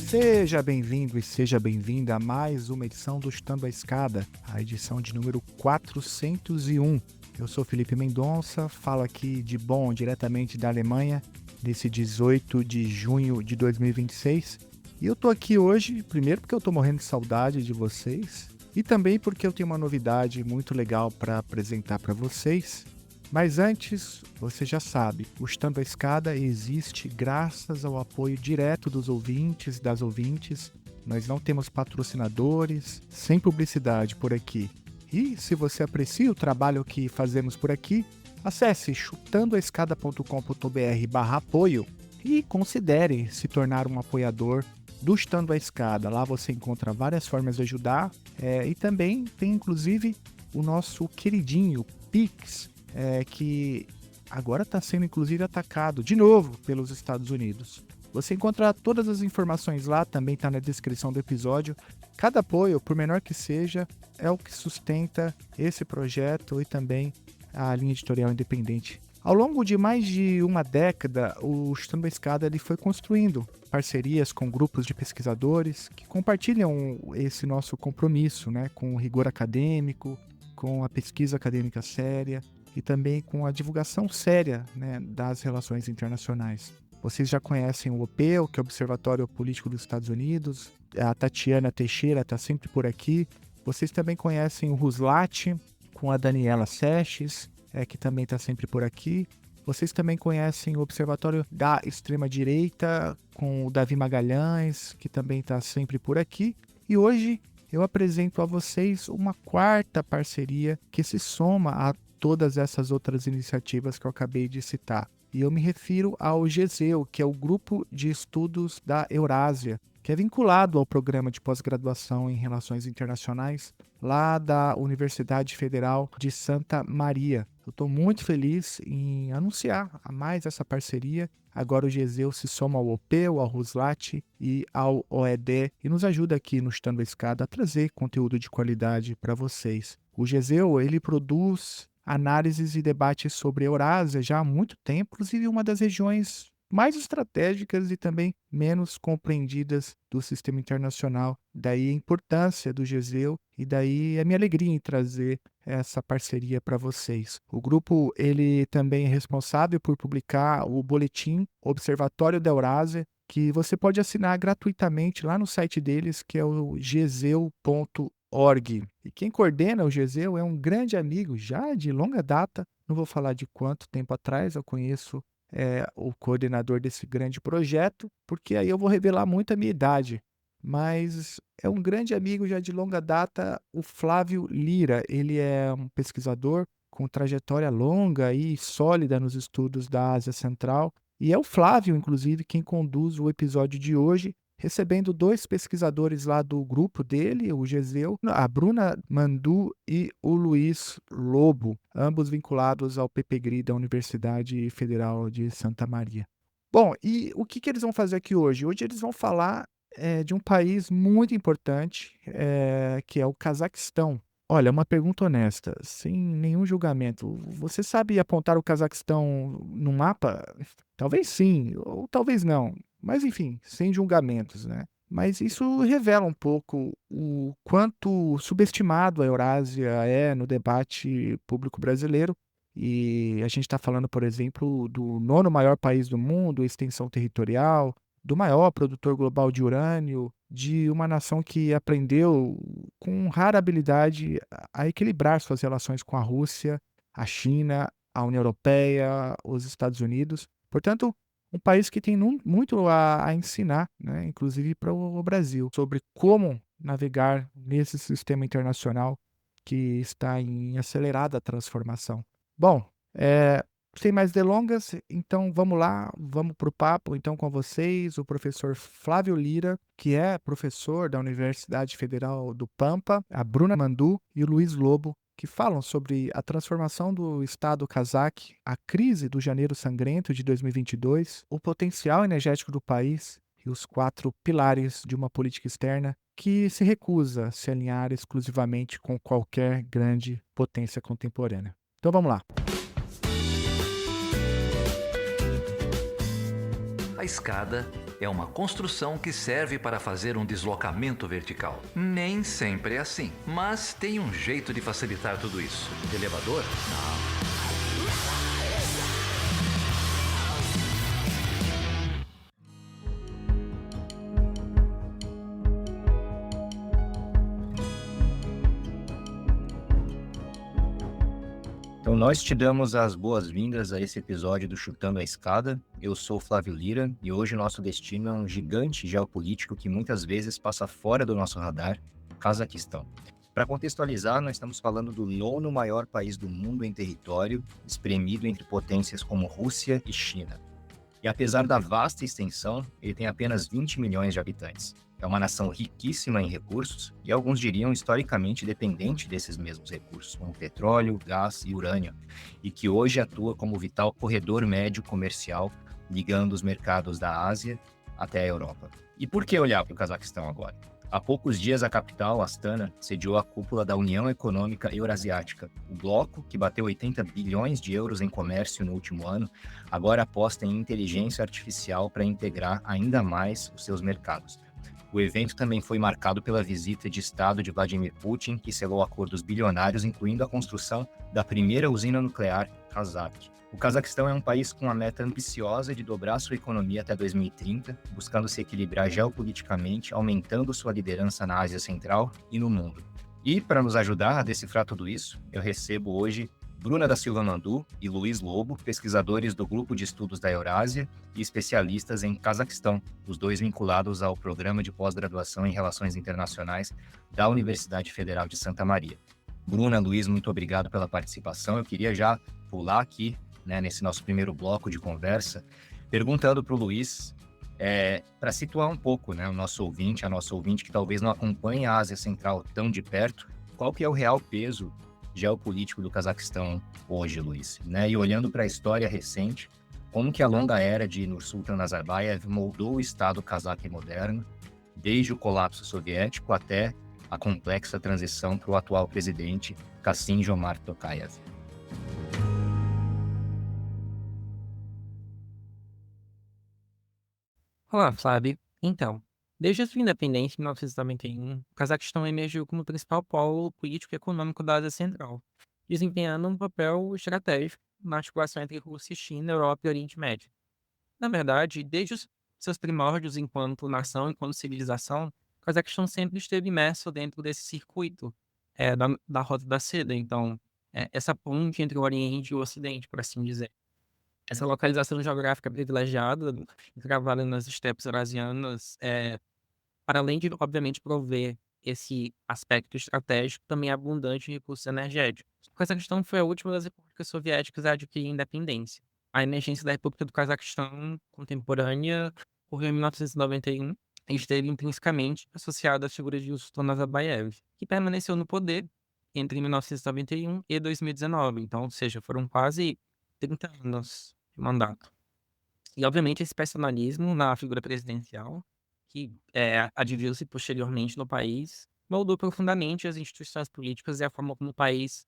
Seja bem-vindo e seja bem-vinda a mais uma edição do Chutando a Escada, a edição de número 401. Eu sou Felipe Mendonça, falo aqui de Bonn, diretamente da Alemanha, nesse 18 de junho de 2026. E eu tô aqui hoje, primeiro porque eu tô morrendo de saudade de vocês, e também porque eu tenho uma novidade muito legal para apresentar para vocês. Mas antes, você já sabe, o Chutando a Escada existe graças ao apoio direto dos ouvintes e das ouvintes. Nós não temos patrocinadores, sem publicidade por aqui. E se você aprecia o trabalho que fazemos por aqui, acesse chutandoaescada.com.br/apoio e considere se tornar um apoiador do Chutando a Escada. Lá você encontra várias formas de ajudar e também tem inclusive o nosso queridinho Pix, que agora está sendo inclusive atacado de novo pelos Estados Unidos. Você encontra todas as informações lá, também está na descrição do episódio. Cada apoio, por menor que seja, é o que sustenta esse projeto e também a linha editorial independente. Ao longo de mais de uma década, o Chutando a Escada ele foi construindo parcerias com grupos de pesquisadores que compartilham esse nosso compromisso, né, com o rigor acadêmico, com a pesquisa acadêmica séria e também com a divulgação séria, né, das relações internacionais. Vocês já conhecem o OPEU, que é o Observatório Político dos Estados Unidos. A Tatiana Teixeira está sempre por aqui. Vocês também conhecem o RUSLAT, com a Daniela Sesches, que também está sempre por aqui. Vocês também conhecem o Observatório da Extrema-Direita, com o Davi Magalhães, que também está sempre por aqui. E hoje eu apresento a vocês uma quarta parceria que se soma a todas essas outras iniciativas que eu acabei de citar. E eu me refiro ao GESEU, que é o Grupo de Estudos da Eurásia, que é vinculado ao programa de pós-graduação em Relações Internacionais, lá da Universidade Federal de Santa Maria. Eu estou muito feliz em anunciar a mais essa parceria. Agora o GESEU se soma ao OPEU, ao RUSLAT e ao OED e nos ajuda aqui no Chutando a Escada a trazer conteúdo de qualidade para vocês. O GESEU, ele produz análises e debates sobre a Eurásia já há muito tempo, inclusive uma das regiões mais estratégicas e também menos compreendidas do sistema internacional. Daí a importância do GESEU e daí a minha alegria em trazer essa parceria para vocês. O grupo ele também é responsável por publicar o boletim Observatório da Eurásia, que você pode assinar gratuitamente lá no site deles, que é o geseu.org. E quem coordena o GESEU é um grande amigo já de longa data. Não vou falar de quanto tempo atrás eu conheço o coordenador desse grande projeto, porque aí eu vou revelar muito a minha idade. Mas é um grande amigo já de longa data, o Flávio Lira. Ele é um pesquisador com trajetória longa e sólida nos estudos da Ásia Central. E é o Flávio, inclusive, quem conduz o episódio de hoje, recebendo dois pesquisadores lá do grupo dele, o GESEU, a Bruna Mandu e o Luiz Lobo, ambos vinculados ao PPGRI da Universidade Federal de Santa Maria. Bom, e o que eles vão fazer aqui hoje? Hoje eles vão falar de um país muito importante, que é o Cazaquistão. Olha, uma pergunta honesta, sem nenhum julgamento. Você sabe apontar o Cazaquistão no mapa? Talvez sim, ou talvez não. Mas enfim, sem julgamentos, né? Mas isso revela um pouco o quanto subestimado a Eurásia é no debate público brasileiro. E a gente está falando, por exemplo, do nono maior país do mundo, extensão territorial, do maior produtor global de urânio, de uma nação que aprendeu com rara habilidade a equilibrar suas relações com a Rússia, a China, a União Europeia, os Estados Unidos. Portanto, um país que tem muito a ensinar, né, inclusive para o Brasil, sobre como navegar nesse sistema internacional que está em acelerada transformação. Bom, sem mais delongas, então vamos lá, vamos para o papo então com vocês, o professor Flávio Lira, que é professor da Universidade Federal do Pampa, a Bruna Mandu e o Luiz Lobo, que falam sobre a transformação do Estado cazaque, a crise do Janeiro Sangrento de 2022, o potencial energético do país e os 4 pilares de uma política externa que se recusa a se alinhar exclusivamente com qualquer grande potência contemporânea. Então vamos lá. A escada é uma construção que serve para fazer um deslocamento vertical. Nem sempre é assim, mas tem um jeito de facilitar tudo isso. Elevador? Não. Então, nós te damos as boas-vindas a esse episódio do Chutando a Escada. Eu sou o Flávio Lira e hoje nosso destino é um gigante geopolítico que muitas vezes passa fora do nosso radar, Cazaquistão. Para contextualizar, nós estamos falando do nono maior país do mundo em território, espremido entre potências como Rússia e China. E apesar da vasta extensão, ele tem apenas 20 milhões de habitantes. É uma nação riquíssima em recursos e alguns diriam historicamente dependente desses mesmos recursos, como petróleo, gás e urânio, e que hoje atua como vital corredor médio comercial ligando os mercados da Ásia até a Europa. E por que olhar para o Cazaquistão agora? Há poucos dias, a capital, Astana, sediou a cúpula da União Econômica Eurasiática. O bloco, que bateu 80 bilhões de euros em comércio no último ano, agora aposta em inteligência artificial para integrar ainda mais os seus mercados. O evento também foi marcado pela visita de Estado de Vladimir Putin, que selou acordos bilionários, incluindo a construção da primeira usina nuclear Kazakh. O Cazaquistão é um país com uma meta ambiciosa de dobrar sua economia até 2030, buscando se equilibrar geopoliticamente, aumentando sua liderança na Ásia Central e no mundo. E, para nos ajudar a decifrar tudo isso, eu recebo hoje Bruna da Silva Mandu e Luiz Lobo, pesquisadores do Grupo de Estudos da Eurásia e especialistas em Cazaquistão, os dois vinculados ao Programa de Pós-Graduação em Relações Internacionais da Universidade Federal de Santa Maria. Bruna, Luiz, muito obrigado pela participação. Eu queria já pular aqui, nesse nosso primeiro bloco de conversa, perguntando para o Luiz, para situar um pouco, o nosso ouvinte, a nossa ouvinte que talvez não acompanhe a Ásia Central tão de perto, qual que é o real peso geopolítico do Cazaquistão hoje, Luiz? E olhando para a história recente, como que a longa era de Nursultan Nazarbayev moldou o Estado cazaque moderno, desde o colapso soviético até a complexa transição para o atual presidente Kassym-Jomart Tokayev? Olá, Flávio. Então, desde a sua independência em 1991, o Cazaquistão emergiu como principal polo político e econômico da Ásia Central, desempenhando um papel estratégico na articulação entre Rússia e China, Europa e Oriente Médio. Na verdade, desde os seus primórdios enquanto nação, enquanto civilização, o Cazaquistão sempre esteve imerso dentro desse circuito da Rota da Seda. Então, essa ponte entre o Oriente e o Ocidente, por assim dizer. Essa localização geográfica privilegiada, gravada nas estepes eurasianas, para além de, obviamente, prover esse aspecto estratégico, também é abundante em recursos energéticos. O Cazaquistão foi a última das repúblicas soviéticas a adquirir independência. A emergência da República do Cazaquistão contemporânea ocorreu em 1991 e esteve intrinsecamente associada à figura de Nursultan Nazarbayev, que permaneceu no poder entre 1991 e 2019. Então, ou seja, foram quase 30 anos de mandato. E, obviamente, esse personalismo na figura presidencial, que adviu-se posteriormente no país, moldou profundamente as instituições políticas e a forma como o país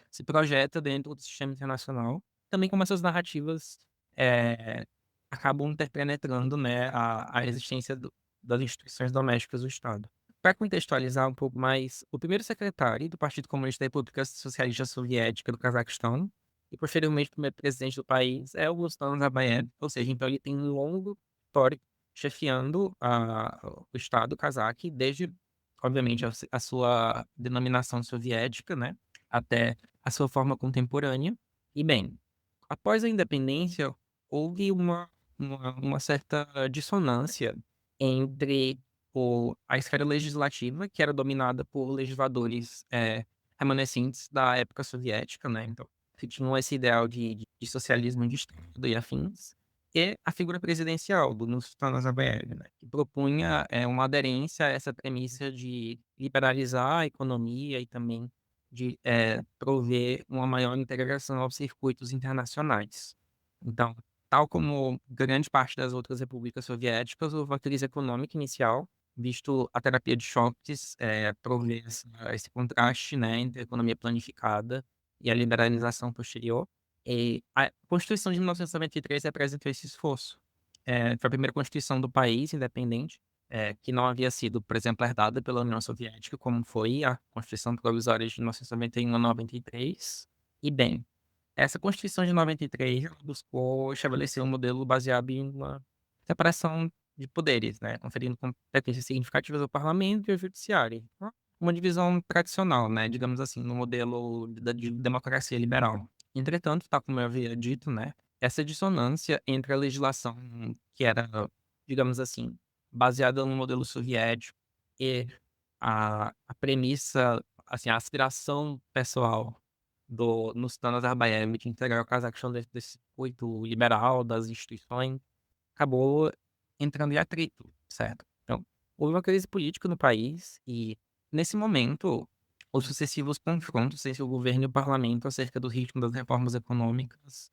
se projeta dentro do sistema internacional, também como essas narrativas eh, acabam interpenetrando, né, a existência das instituições domésticas do Estado. Para contextualizar um pouco mais, o primeiro secretário do Partido Comunista da República Socialista Soviética do Cazaquistão, e posteriormente o primeiro presidente do país é o Nursultan Nazarbayev, ou seja, então ele tem um longo histórico chefiando o Estado cazaque, desde, obviamente, a sua denominação soviética, né, até a sua forma contemporânea. E, bem, após a independência, houve uma certa dissonância entre a esfera legislativa, que era dominada por legisladores remanescentes da época soviética, né, então que tinham esse ideal de socialismo de Estado e afins, e a figura presidencial do Nursultan Nazarbayev, né, que propunha uma aderência a essa premissa de liberalizar a economia e também de prover uma maior integração aos circuitos internacionais. Então, tal como grande parte das outras repúblicas soviéticas, houve uma crise econômica inicial, visto a terapia de choques prover esse contraste, né, entre a economia planificada e a liberalização posterior. E a Constituição de 1993 representou esse esforço. foi a primeira constituição do país independente, que não havia sido, por exemplo, herdada pela União Soviética, como foi a Constituição Provisória de 1991 a 93. E, bem, essa Constituição de 93 ela buscou estabelecer um modelo baseado em uma separação de poderes, né, conferindo competências significativas ao parlamento e ao judiciário. Uma divisão tradicional, né, digamos assim, no modelo de democracia liberal. Entretanto, tal como eu havia dito, né, essa dissonância entre a legislação que era, digamos assim, baseada no modelo soviético e a premissa, assim, a aspiração pessoal do Nursultan Nazarbayev de integrar o Cazaquistão dentro desse circuito liberal das instituições, acabou entrando em atrito, certo? Então, houve uma crise política no país e, nesse momento, os sucessivos confrontos entre o governo e o parlamento acerca do ritmo das reformas econômicas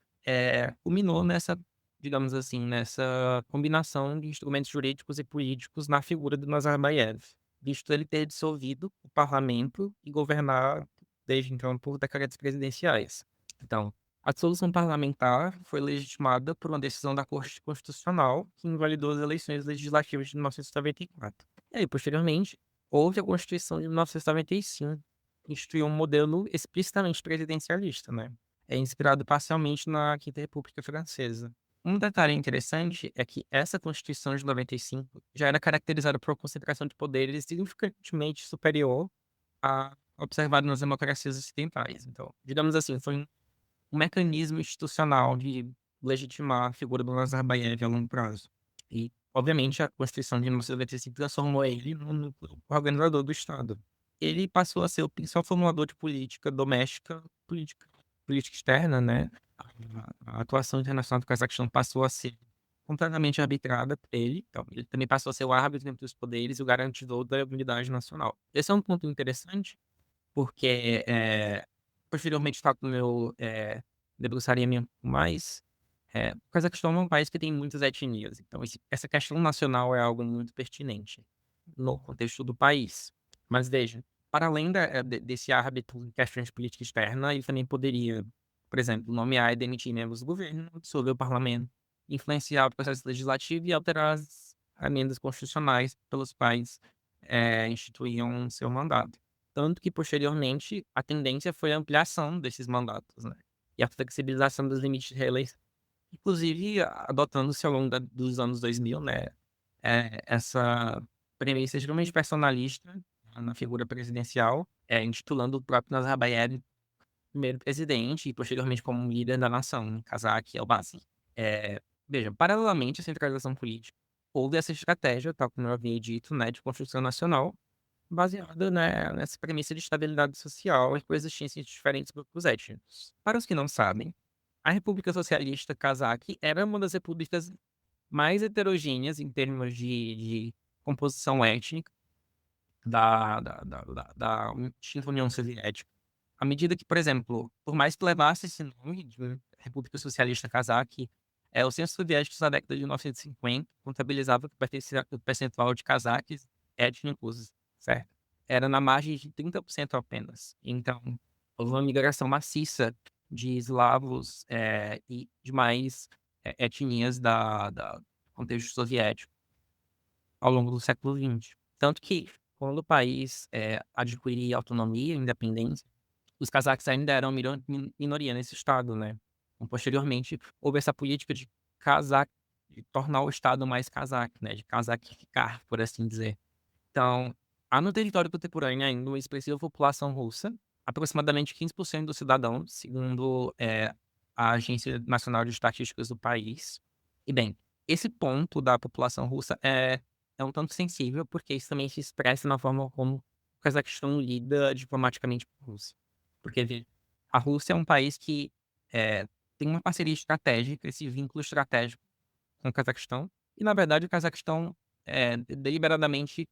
culminou nessa, digamos assim, nessa combinação de instrumentos jurídicos e políticos na figura do Nazarbayev, visto ele ter dissolvido o parlamento e governar desde então por decretos presidenciais. Então, a dissolução parlamentar foi legitimada por uma decisão da Corte Constitucional que invalidou as eleições legislativas de 1994. E aí, posteriormente, houve a Constituição de 1995, que instituiu um modelo explicitamente presidencialista, né? É inspirado parcialmente na Quinta República Francesa. Um detalhe interessante é que essa Constituição de 95 já era caracterizada por uma concentração de poderes significativamente superior à observada nas democracias ocidentais. Então, digamos assim, foi um mecanismo institucional de legitimar a figura do Nazarbayev a longo prazo. E, obviamente, a Constituição de 1995 transformou ele no organizador do Estado. Ele passou a ser o principal formulador de política doméstica, política externa, né? A atuação internacional do Cazaquistão passou a ser completamente arbitrada por ele. Então, ele também passou a ser o árbitro entre os poderes e o garantidor da unidade nacional. Esse é um ponto interessante, porque posteriormente, tal como eu debruçaria um pouco mais, o Cazaquistão é um país que tem muitas etnias. Então, essa questão nacional é algo muito pertinente no contexto do país. Mas veja, para além desse árbitro em questões de política externa, ele também poderia, por exemplo, nomear e demitir membros do governo, dissolver o parlamento, influenciar o processo legislativo e alterar as emendas constitucionais pelos quais instituíam seu mandato. Tanto que, posteriormente, a tendência foi a ampliação desses mandatos, né? E a flexibilização dos limites de reeleição. Inclusive, adotando-se ao longo dos anos 2000, né? Essa premissa extremamente personalista na figura presidencial, intitulando o próprio Nazarbayev primeiro presidente e, posteriormente, como líder da nação, Kazakh Albazi. Veja, paralelamente à centralização política, houve essa estratégia, tal como eu havia dito, né, de construção nacional, baseada, né, nessa premissa de estabilidade social e coexistência de diferentes grupos étnicos. Para os que não sabem, a República Socialista Cazaque era uma das repúblicas mais heterogêneas em termos de composição étnica da extinta União Soviética. À medida que, por exemplo, por mais que levasse esse nome de República Socialista Cazaque, o Censo Soviético na década de 1950 contabilizava que o percentual de cazaques étnicos, certo? Era na margem de 30% apenas. Então, houve uma migração maciça de eslavos e demais etnias do contexto soviético ao longo do século XX. Tanto que, quando o país adquiria autonomia e independência, os cazaques ainda eram minoria nesse estado, né? Então, posteriormente, houve essa política de de tornar o estado mais cazaque, né? De cazaquificar, por assim dizer. Então, há no território contemporâneo ainda uma expressiva população russa, aproximadamente 15% dos cidadãos, segundo a Agência Nacional de Estatísticas do país. E bem, esse ponto da população russa é um tanto sensível, porque isso também se expressa na forma como o Cazaquistão lida diplomaticamente com a Rússia. Porque veja, a Rússia é um país que tem uma parceria estratégica, esse vínculo estratégico com o Cazaquistão, e na verdade o Cazaquistão deliberadamente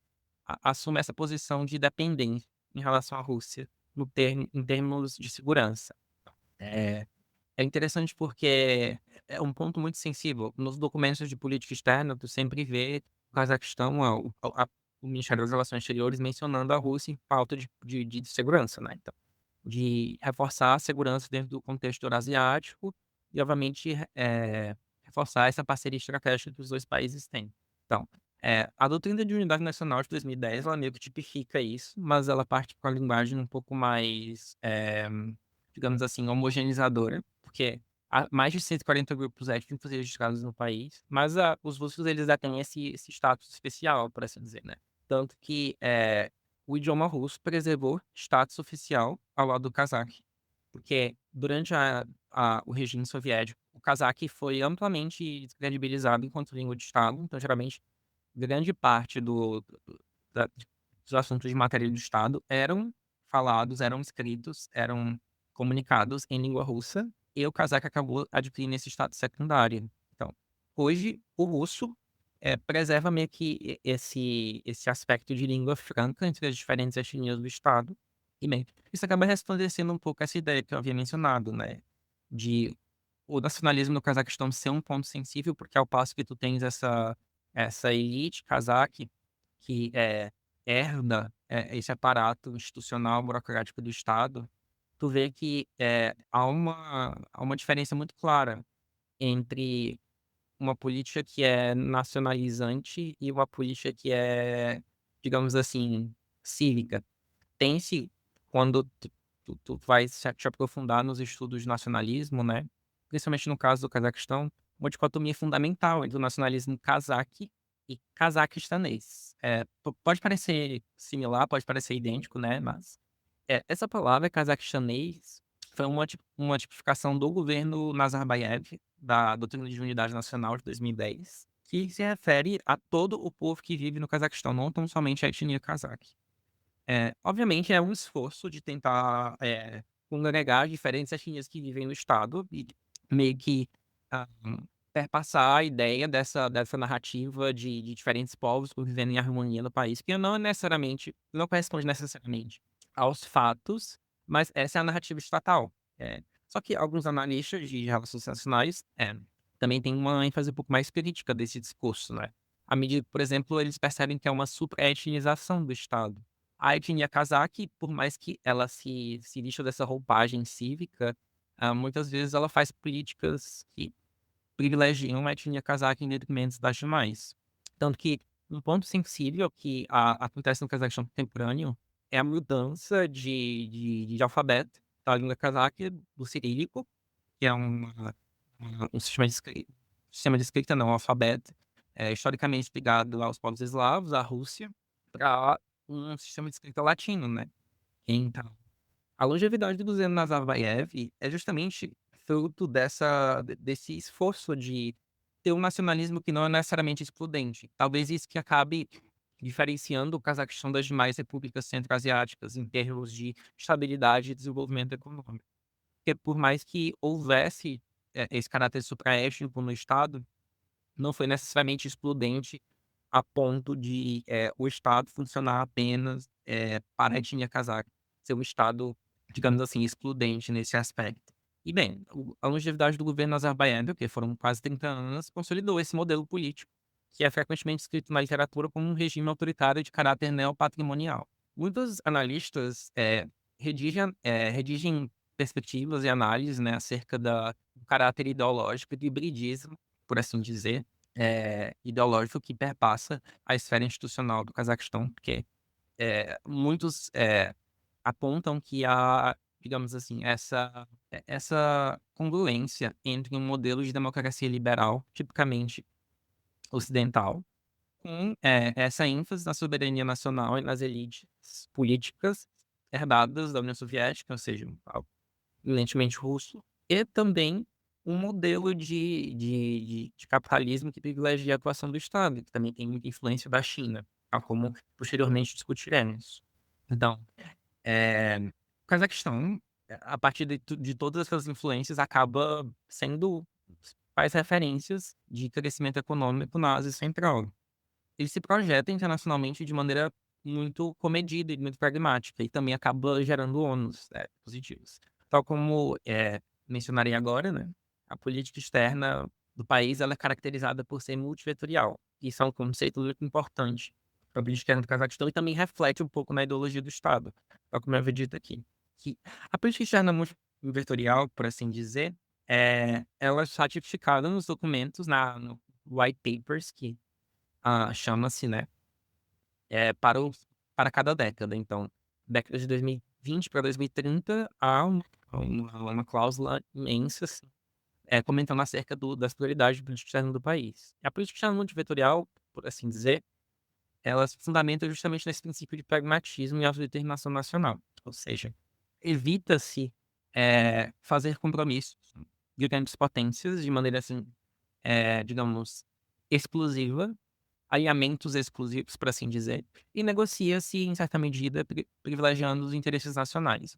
assume essa posição de dependência em relação à Rússia em termos de segurança. É interessante porque é um ponto muito sensível. Nos documentos de política externa, tu sempre vê o Cazaquistão, o Ministério das Relações Exteriores mencionando a Rússia em pauta de segurança, né? Então, de reforçar a segurança dentro do contexto eurasiático e, obviamente, reforçar essa parceria estratégica que os dois países têm. Então, a doutrina de unidade nacional de 2010, ela meio que tipifica isso, mas ela parte com a linguagem um pouco mais, digamos assim, homogeneizadora, porque há mais de 140 grupos étnicos registrados no país, mas os russos, eles já têm esse status especial, por assim dizer, né? Tanto que o idioma russo preservou status oficial ao lado do cazaque, porque durante o regime soviético, o cazaque foi amplamente descredibilizado enquanto língua de Estado, então geralmente grande parte dos assuntos de matéria do Estado eram falados, eram escritos, eram comunicados em língua russa, e o cazaque acabou adquirindo esse status secundário. Então, hoje, o russo preserva meio que esse aspecto de língua franca entre as diferentes etnias do Estado. E, bem, isso acaba resplandecendo um pouco essa ideia que eu havia mencionado, né? De o nacionalismo no Cazaquistão ser um ponto sensível, porque ao passo que tu tens essa elite cazaque que herda esse aparato institucional burocrático do Estado, tu vê que há uma diferença muito clara entre uma política que é nacionalizante e uma política que é, digamos assim, cívica. Tem-se, quando tu vai te aprofundar nos estudos de nacionalismo, né? Principalmente no caso do Cazaquistão, uma dicotomia fundamental entre o nacionalismo cazaque e cazaquistanês. Pode parecer similar, pode parecer idêntico, né? Mas essa palavra cazaquistanês foi uma tipificação do governo Nazarbayev, da Doutrina de Unidade Nacional de 2010, que se refere a todo o povo que vive no Cazaquistão, não tão somente a etnia cazaque. Obviamente é um esforço de tentar congregar diferentes etnias que vivem no estado e meio que ah, perpassar a ideia dessa narrativa de diferentes povos convivendo em harmonia no país, que não corresponde necessariamente aos fatos, mas essa é a narrativa estatal. Só que alguns analistas de relações internacionais também têm uma ênfase um pouco mais crítica desse discurso, né? À medida que, por exemplo, eles percebem que é uma superetnização do Estado. A etnia cazaque, por mais que ela se vista dessa roupagem cívica, muitas vezes ela faz políticas que privilegiam a etnia cazaque em detrimento das demais. Tanto que um ponto sensível que acontece no Cazaquistão contemporâneo é a mudança de alfabeto da língua cazaque do cirílico, que é um sistema de escrita, não, um alfabeto, historicamente ligado aos povos eslavos, à Rússia, para um sistema de escrita latino, né? Então, a longevidade do governo Nazarbayev é justamente fruto desse esforço de ter um nacionalismo que não é necessariamente excludente. Talvez isso que acabe diferenciando o Cazaquistão das demais repúblicas centro-asiáticas em termos de estabilidade e desenvolvimento econômico. Porque por mais que houvesse esse caráter supraétnico no Estado, não foi necessariamente excludente a ponto de o Estado funcionar apenas para a etnia cazaque, ser um Estado, digamos assim, excludente nesse aspecto. E bem, a longevidade do governo Nazarbayev, que foram quase 30 anos, consolidou esse modelo político, que é frequentemente descrito na literatura como um regime autoritário de caráter neopatrimonial. Muitos analistas redigem perspectivas e análises, né, acerca do caráter ideológico do hibridismo, por assim dizer, ideológico que perpassa a esfera institucional do Cazaquistão, porque muitos apontam que há, digamos assim, essa congruência entre um modelo de democracia liberal, tipicamente ocidental, com essa ênfase na soberania nacional e nas elites políticas herdadas da União Soviética, ou seja, algo evidentemente russo, e também um modelo de capitalismo que privilegia a atuação do Estado, que também tem muita influência da China, tal como posteriormente discutiremos. Então, o Cazaquistão, a partir de todas essas influências, acaba sendo faz referências de crescimento econômico na Ásia Central. Ele se projeta internacionalmente de maneira muito comedida e muito pragmática, e também acaba gerando ônus positivos. Tal como mencionarei agora, né, a política externa do país ela é caracterizada por ser multivetorial. Isso é um conceito muito importante para a política externa do Cazaquistão e também reflete um pouco na ideologia do Estado, tal como eu havia dito aqui. Que a política externa multivetorial, por assim dizer, elas ratificaram nos documentos, no white papers, que chama-se, né, para, para cada década. Então, década de 2020 para 2030, há uma cláusula imensa, assim, comentando acerca das prioridades de política externa do país. A política externa multivetorial, por assim dizer, ela se fundamenta justamente nesse princípio de pragmatismo e autodeterminação nacional. Ou seja, evita-se fazer compromissos de grandes potências de maneira, assim, digamos, exclusiva, alinhamentos exclusivos, por assim dizer, e negocia-se, em certa medida, privilegiando os interesses nacionais.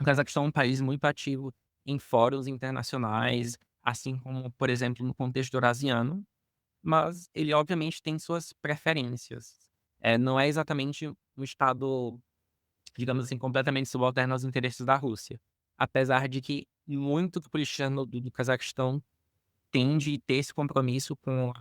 O Cazaquistão é um país muito ativo em fóruns internacionais, assim como, por exemplo, no contexto eurasiano, mas ele obviamente tem suas preferências. Não é exatamente um Estado, digamos assim, completamente subalterno aos interesses da Rússia. Apesar de que muito do politicano do Cazaquistão tende a ter esse compromisso com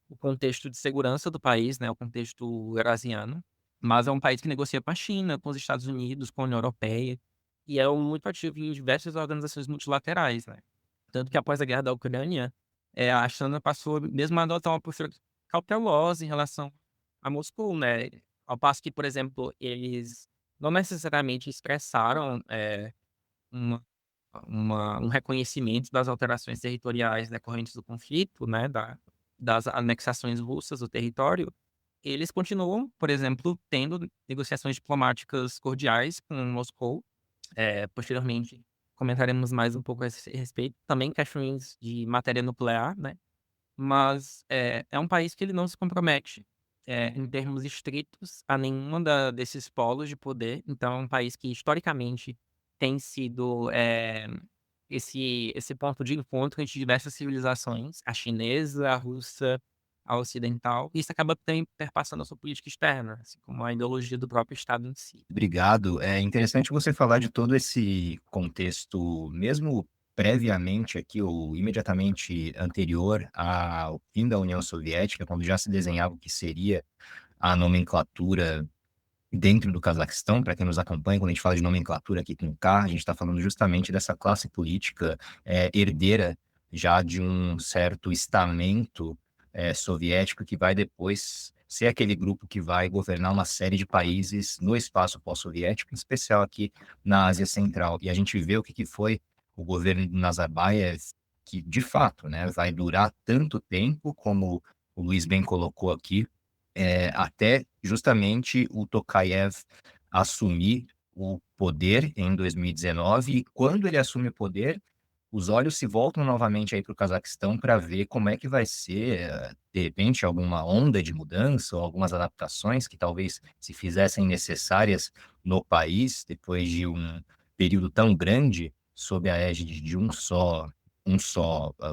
o contexto de segurança do país, né, o contexto eurasiano, mas é um país que negocia com a China, com os Estados Unidos, com a União Europeia, e é muito ativo em diversas organizações multilaterais, né. Tanto que após a guerra da Ucrânia, a China passou mesmo a adotar uma postura cautelosa em relação a Moscou, né. Ao passo que, por exemplo, eles não necessariamente expressaram, uma um reconhecimento das alterações territoriais decorrentes do conflito, né, das anexações russas do território, eles continuam, por exemplo, tendo negociações diplomáticas cordiais com Moscou. Posteriormente comentaremos mais um pouco a esse respeito. Também questões de matéria nuclear, né, mas, é um país que ele não se compromete, em termos estritos, a nenhuma desses polos de poder. Então é um país que historicamente tem sido, esse ponto de encontro entre diversas civilizações, a chinesa, a russa, a ocidental, e isso acaba também perpassando a sua política externa, assim como a ideologia do próprio Estado em si. Obrigado. É interessante você falar de todo esse contexto, mesmo previamente aqui ou imediatamente anterior ao fim da União Soviética, quando já se desenhava o que seria a nomenclatura dentro do Cazaquistão. Para quem nos acompanha, quando a gente fala de nomenclatura aqui com K, a gente está falando justamente dessa classe política herdeira já de um certo estamento soviético que vai depois ser aquele grupo que vai governar uma série de países no espaço pós-soviético, em especial aqui na Ásia Central. E a gente vê o que foi o governo do Nazarbayev, que de fato, né, vai durar tanto tempo, como o Luiz bem colocou aqui, até justamente o Tokayev assumir o poder em 2019, e quando ele assume o poder, os olhos se voltam novamente aí para o Cazaquistão para ver como é que vai ser, de repente, alguma onda de mudança ou algumas adaptações que talvez se fizessem necessárias no país, depois de um período tão grande sob a égide de um só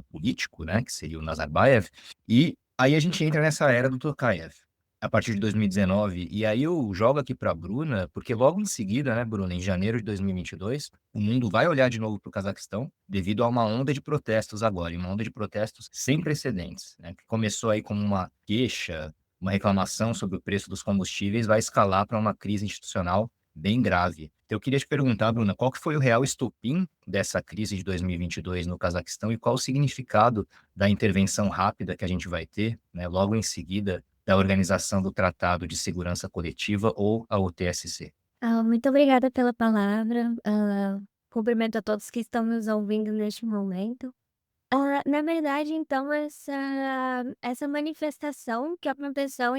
político, né, que seria o Nazarbayev. E aí a gente entra nessa era do Tokayev, a partir de 2019. E aí eu jogo aqui para a Bruna, porque logo em seguida, né, Bruna, em janeiro de 2022, o mundo vai olhar de novo para o Cazaquistão devido a uma onda de protestos agora, e uma onda de protestos sem precedentes, né, que começou aí como uma queixa, uma reclamação sobre o preço dos combustíveis, vai escalar para uma crise institucional bem grave. Então eu queria te perguntar, Bruna, qual que foi o real estopim dessa crise de 2022 no Cazaquistão e qual o significado da intervenção rápida que a gente vai ter, né, logo em seguida da Organização do Tratado de Segurança Coletiva, ou a OTSC. Muito obrigada pela palavra. Cumprimento a todos que estão nos ouvindo neste momento. Na verdade, então, essa manifestação que aconteceu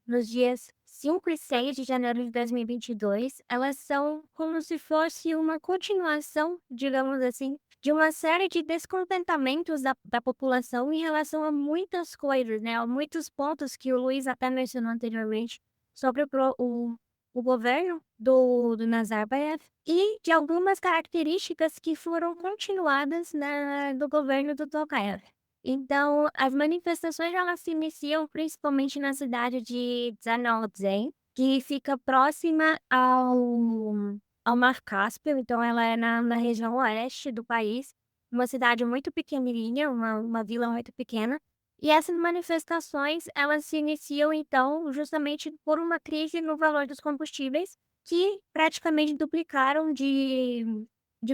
nos dias 5 e 6 de janeiro de 2022, elas são como se fosse uma continuação, digamos assim, de uma série de descontentamentos da população em relação a muitas coisas, né? A muitos pontos que o Luiz até mencionou anteriormente sobre o governo do Nazarbayev e de algumas características que foram continuadas do governo do Tokayev. Então, as manifestações elas se iniciam principalmente na cidade de Dzhanodzheng, que fica próxima ao Mar Cáspio. Então ela é na região oeste do país, uma cidade muito pequenininha, uma vila muito pequena. E essas manifestações, elas se iniciam, então, justamente por uma crise no valor dos combustíveis, que praticamente duplicaram de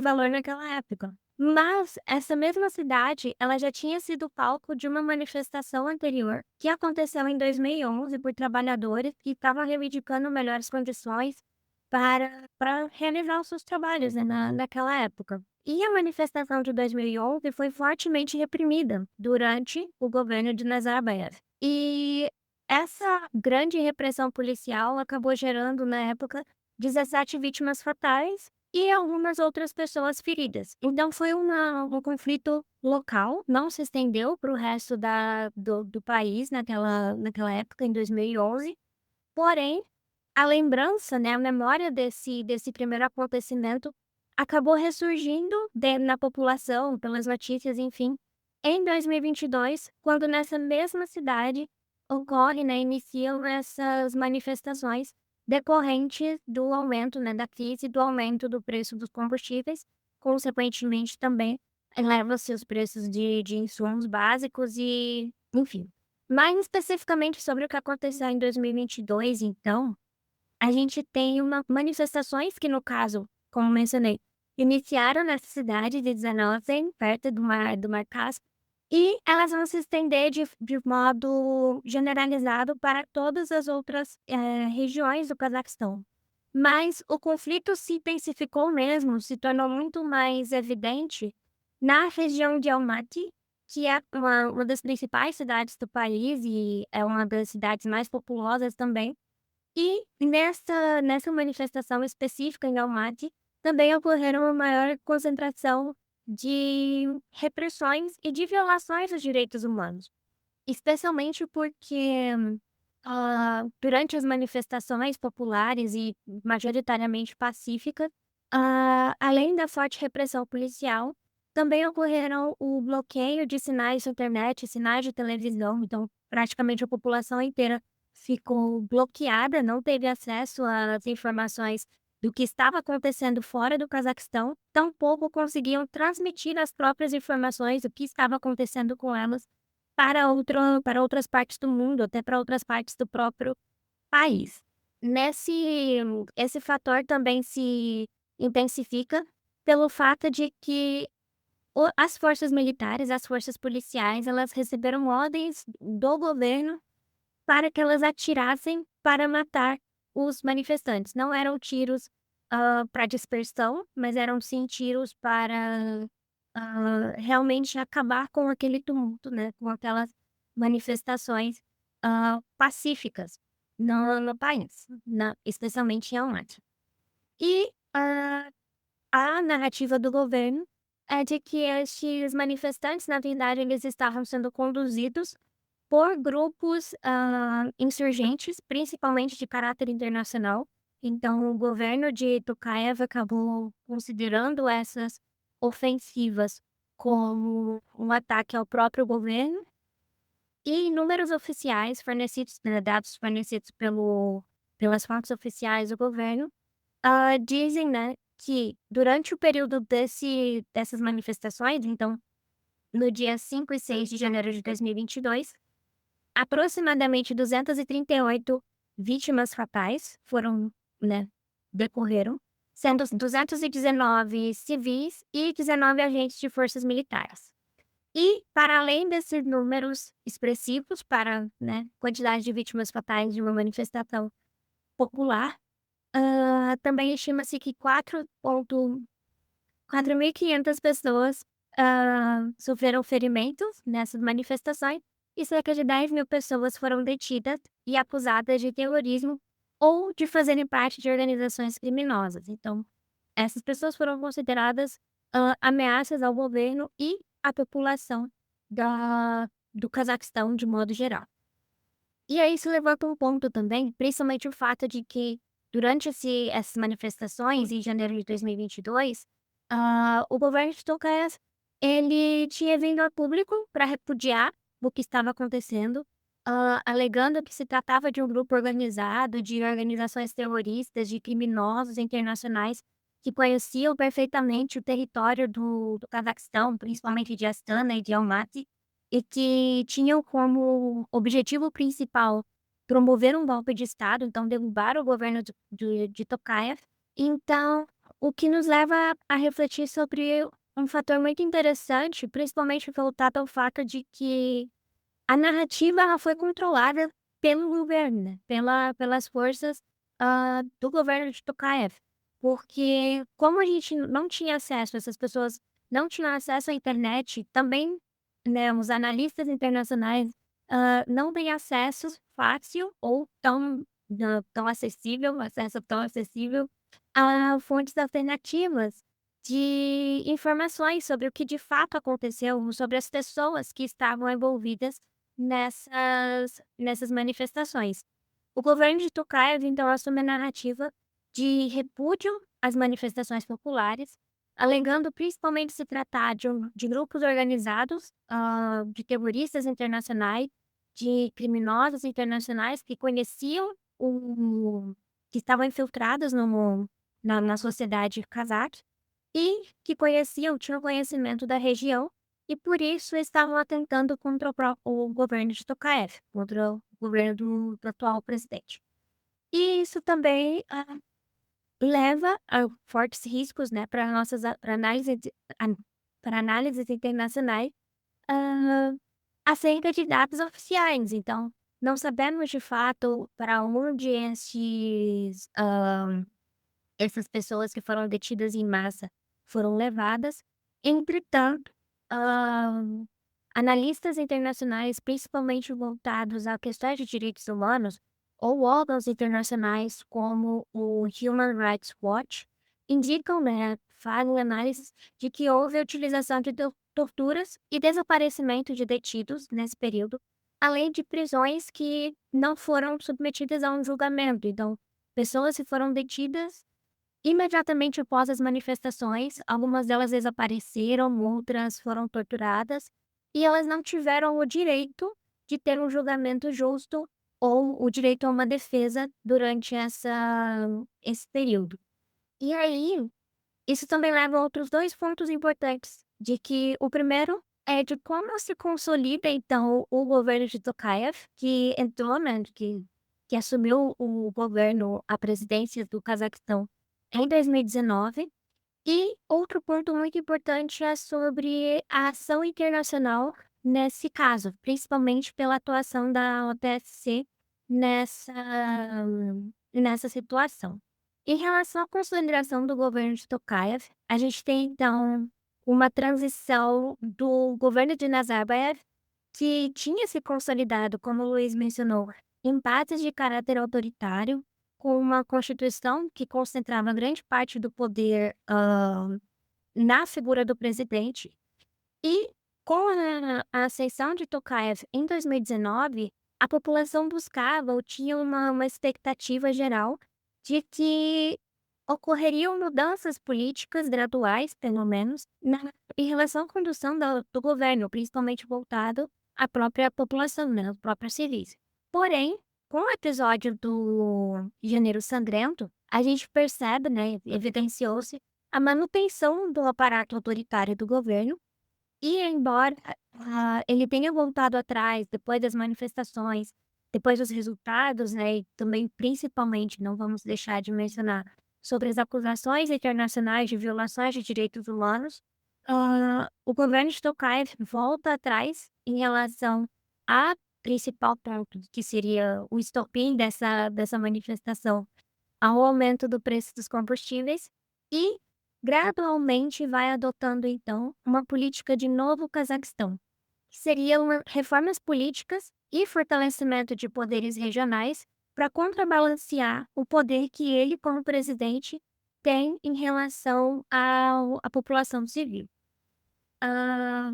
valor naquela época. Mas essa mesma cidade, ela já tinha sido palco de uma manifestação anterior, que aconteceu em 2011 por trabalhadores que estavam reivindicando melhores condições para realizar os seus trabalhos, né, naquela época. E a manifestação de 2011 foi fortemente reprimida durante o governo de Nazarbayev. E essa grande repressão policial acabou gerando, na época, 17 vítimas fatais e algumas outras pessoas feridas. Então foi um conflito local, não se estendeu para o resto do país naquela época, em 2011. Porém, a lembrança, né, a memória desse primeiro acontecimento acabou ressurgindo na população, pelas notícias, enfim, em 2022, quando nessa mesma cidade ocorre, né, iniciam essas manifestações decorrentes do aumento, né, da crise, do aumento do preço dos combustíveis, consequentemente também eleva-se os preços de insumos básicos e, enfim. Mais especificamente sobre o que aconteceu em 2022, então, a gente tem uma manifestações que, no caso, como mencionei, iniciaram nessa cidade de Dzhanaozen, perto do Mar Cáspio, e elas vão se estender de modo generalizado para todas as outras, regiões do Cazaquistão. Mas o conflito se intensificou mesmo, se tornou muito mais evidente na região de Almaty, que é uma das principais cidades do país e é uma das cidades mais populosas também. E nessa manifestação específica em Almaty, também ocorreram uma maior concentração de repressões e de violações dos direitos humanos. Especialmente porque, durante as manifestações populares e majoritariamente pacíficas, além da forte repressão policial, também ocorreram o bloqueio de sinais de internet, sinais de televisão, então praticamente a população inteira ficou bloqueada, não teve acesso às informações do que estava acontecendo fora do Cazaquistão, tampouco conseguiam transmitir as próprias informações do que estava acontecendo com elas para outras partes do mundo, até para outras partes do próprio país. Esse fator também se intensifica pelo fato de que as forças militares, as forças policiais, elas receberam ordens do governo para que elas atirassem para matar os manifestantes. Não eram tiros, para dispersão, mas eram sim tiros para, realmente acabar com aquele tumulto, né, com aquelas manifestações, pacíficas no país, especialmente em Almaty. E, a narrativa do governo é de que estes manifestantes, na verdade, eles estavam sendo conduzidos por grupos, insurgentes, principalmente de caráter internacional. Então, o governo de Tokayev acabou considerando essas ofensivas como um ataque ao próprio governo. E números oficiais fornecidos, né, dados fornecidos pelas fontes oficiais do governo, dizem, né, que durante o período dessas manifestações, então, no dia 5 e 6 de janeiro de 2022, aproximadamente 238 vítimas fatais decorreram, sendo 219 civis e 19 agentes de forças militares. E, para além desses números expressivos para, né, quantidade de vítimas fatais de uma manifestação popular, também estima-se que 4.500 pessoas, sofreram ferimentos nessas manifestações e cerca de 10.000 pessoas foram detidas e acusadas de terrorismo ou de fazerem parte de organizações criminosas. Então, essas pessoas foram consideradas, ameaças ao governo e à população do Cazaquistão de modo geral. E aí isso levanta um ponto também, principalmente o fato de que durante essas manifestações em janeiro de 2022, o governo de Tokayev, ele tinha vindo a público para repudiar o que estava acontecendo, alegando que se tratava de um grupo organizado, de organizações terroristas, de criminosos internacionais que conheciam perfeitamente o território do Cazaquistão, principalmente de Astana e de Almaty, e que tinham como objetivo principal promover um golpe de Estado, então derrubar o governo de Tokayev. Então, o que nos leva a refletir sobre um fator muito interessante, principalmente voltado ao fato de que a narrativa ela foi controlada pelo governo, né, pelas forças, do governo de Tokayev. Porque como a gente não tinha acesso, essas pessoas não tinham acesso à internet, também, né, os analistas internacionais, não têm acesso fácil ou tão acessível, acesso tão acessível a fontes alternativas de informações sobre o que de fato aconteceu, sobre as pessoas que estavam envolvidas nessas manifestações. O governo de Tokayev, então, assume a narrativa de repúdio às manifestações populares, alegando principalmente se tratar de grupos organizados, de terroristas internacionais, de criminosos internacionais que conheciam que estavam infiltrados na sociedade cazaque e que tinham conhecimento da região e por isso estavam atentando contra o governo de Tokayev, contra o governo do atual presidente. E isso também, leva a fortes riscos, né, para análises internacionais, hã, acerca de dados oficiais. Então, não sabemos de fato para onde essas pessoas que foram detidas em massa foram levadas. Entretanto, hã, analistas internacionais, principalmente voltados a questões de direitos humanos, ou órgãos internacionais como o Human Rights Watch, indicam, né, fazem análises de que houve a utilização de torturas e desaparecimento de detidos nesse período, além de prisões que não foram submetidas a um julgamento. Então, pessoas que foram detidas imediatamente após as manifestações, algumas delas desapareceram, outras foram torturadas, e elas não tiveram o direito de ter um julgamento justo ou o direito a uma defesa durante esse período. E aí, isso também leva a outros 2 pontos importantes, de que o primeiro é de como se consolida, então, o governo de Tokayev, que entrou, né, que assumiu o governo, a presidência do Cazaquistão em 2019. E outro ponto muito importante é sobre a ação internacional nesse caso, principalmente pela atuação da OTSC nessa nessa situação. Em relação à consolidação do governo de Tokayev, a gente tem então uma transição do governo de Nazarbayev, que tinha se consolidado, como o Luiz mencionou, em bases de caráter autoritário, com uma constituição que concentrava grande parte do poder, na figura do presidente. E com a ascensão de Tokayev em 2019, a população buscava ou tinha uma expectativa geral de que ocorreriam mudanças políticas graduais, pelo menos, em relação à condução do governo, principalmente voltado à própria população, né, aos próprios civis. Porém, com o episódio do Janeiro Sangrento, a gente percebe, né, evidenciou-se a manutenção do aparato autoritário do governo e embora, ele tenha voltado atrás depois das manifestações, depois dos resultados, né, e também principalmente, não vamos deixar de mencionar, sobre as acusações internacionais de violações de direitos humanos, o governo de Tokayev volta atrás em relação a principal ponto, que seria o estopim dessa manifestação, ao aumento do preço dos combustíveis e gradualmente vai adotando, então, uma política de novo Cazaquistão, que seriam reformas políticas e fortalecimento de poderes regionais para contrabalancear o poder que ele, como presidente, tem em relação à população civil. Ah,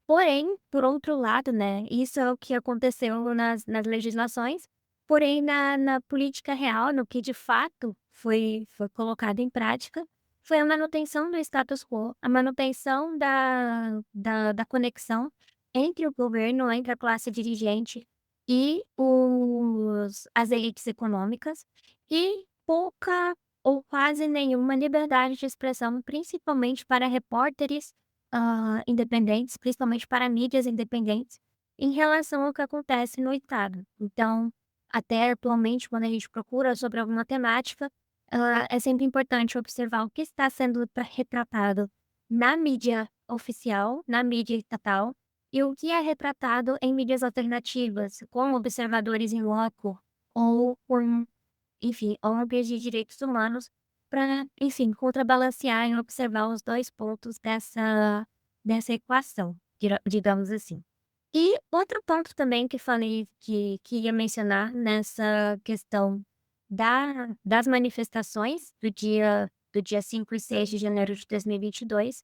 Porém, por outro lado, né, isso é o que aconteceu nas legislações, porém na política real, no que de fato foi colocado em prática, foi a manutenção do status quo, a manutenção da conexão entre o governo, entre a classe dirigente e as elites econômicas, e pouca ou quase nenhuma liberdade de expressão, principalmente para repórteres independentes, principalmente para mídias independentes, em relação ao que acontece no estado. Então, até atualmente, quando a gente procura sobre alguma temática, é sempre importante observar o que está sendo retratado na mídia oficial, na mídia estatal, e o que é retratado em mídias alternativas, com observadores em loco ou com, enfim, ONGs de direitos humanos, para, enfim, contrabalancear e observar os dois pontos dessa equação, digamos assim. E outro ponto também que falei que ia mencionar nessa questão das manifestações do dia 5 e 6 de janeiro de 2022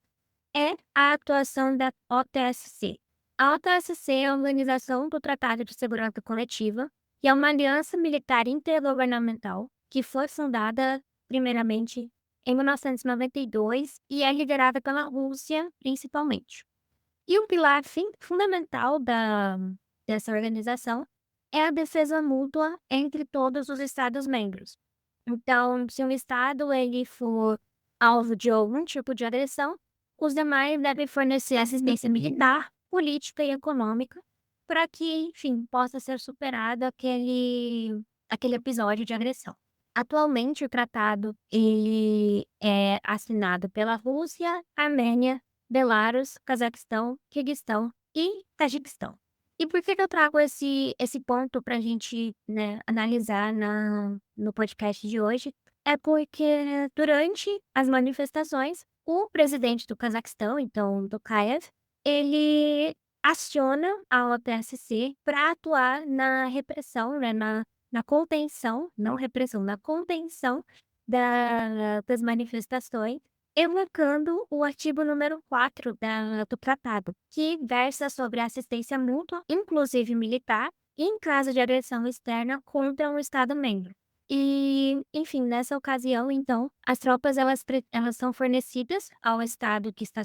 é a atuação da OTSC. A OTSC é a Organização do Tratado de Segurança Coletiva, que é uma aliança militar intergovernamental que foi fundada, primeiramente, em 1992 e é liderada pela Rússia, principalmente. E um pilar fundamental dessa organização é a defesa mútua entre todos os Estados-membros. Então, se um Estado ele for alvo de algum tipo de agressão, os demais devem fornecer assistência militar, política e econômica para que, enfim, possa ser superado aquele episódio de agressão. Atualmente, o tratado ele é assinado pela Rússia, Armênia, Belarus, Cazaquistão, Quirguistão e Tajiquistão. E por que eu trago esse ponto para a gente, né, analisar no podcast de hoje? É porque durante as manifestações, o presidente do Cazaquistão, então Tokayev, ele aciona a OTSC para atuar na repressão, né, na contenção, não repressão, na contenção das manifestações, evocando o artigo número 4 do tratado, que versa sobre a assistência mútua, inclusive militar, em caso de agressão externa contra um Estado-membro. E, enfim, nessa ocasião, então, as tropas elas são fornecidas ao Estado que está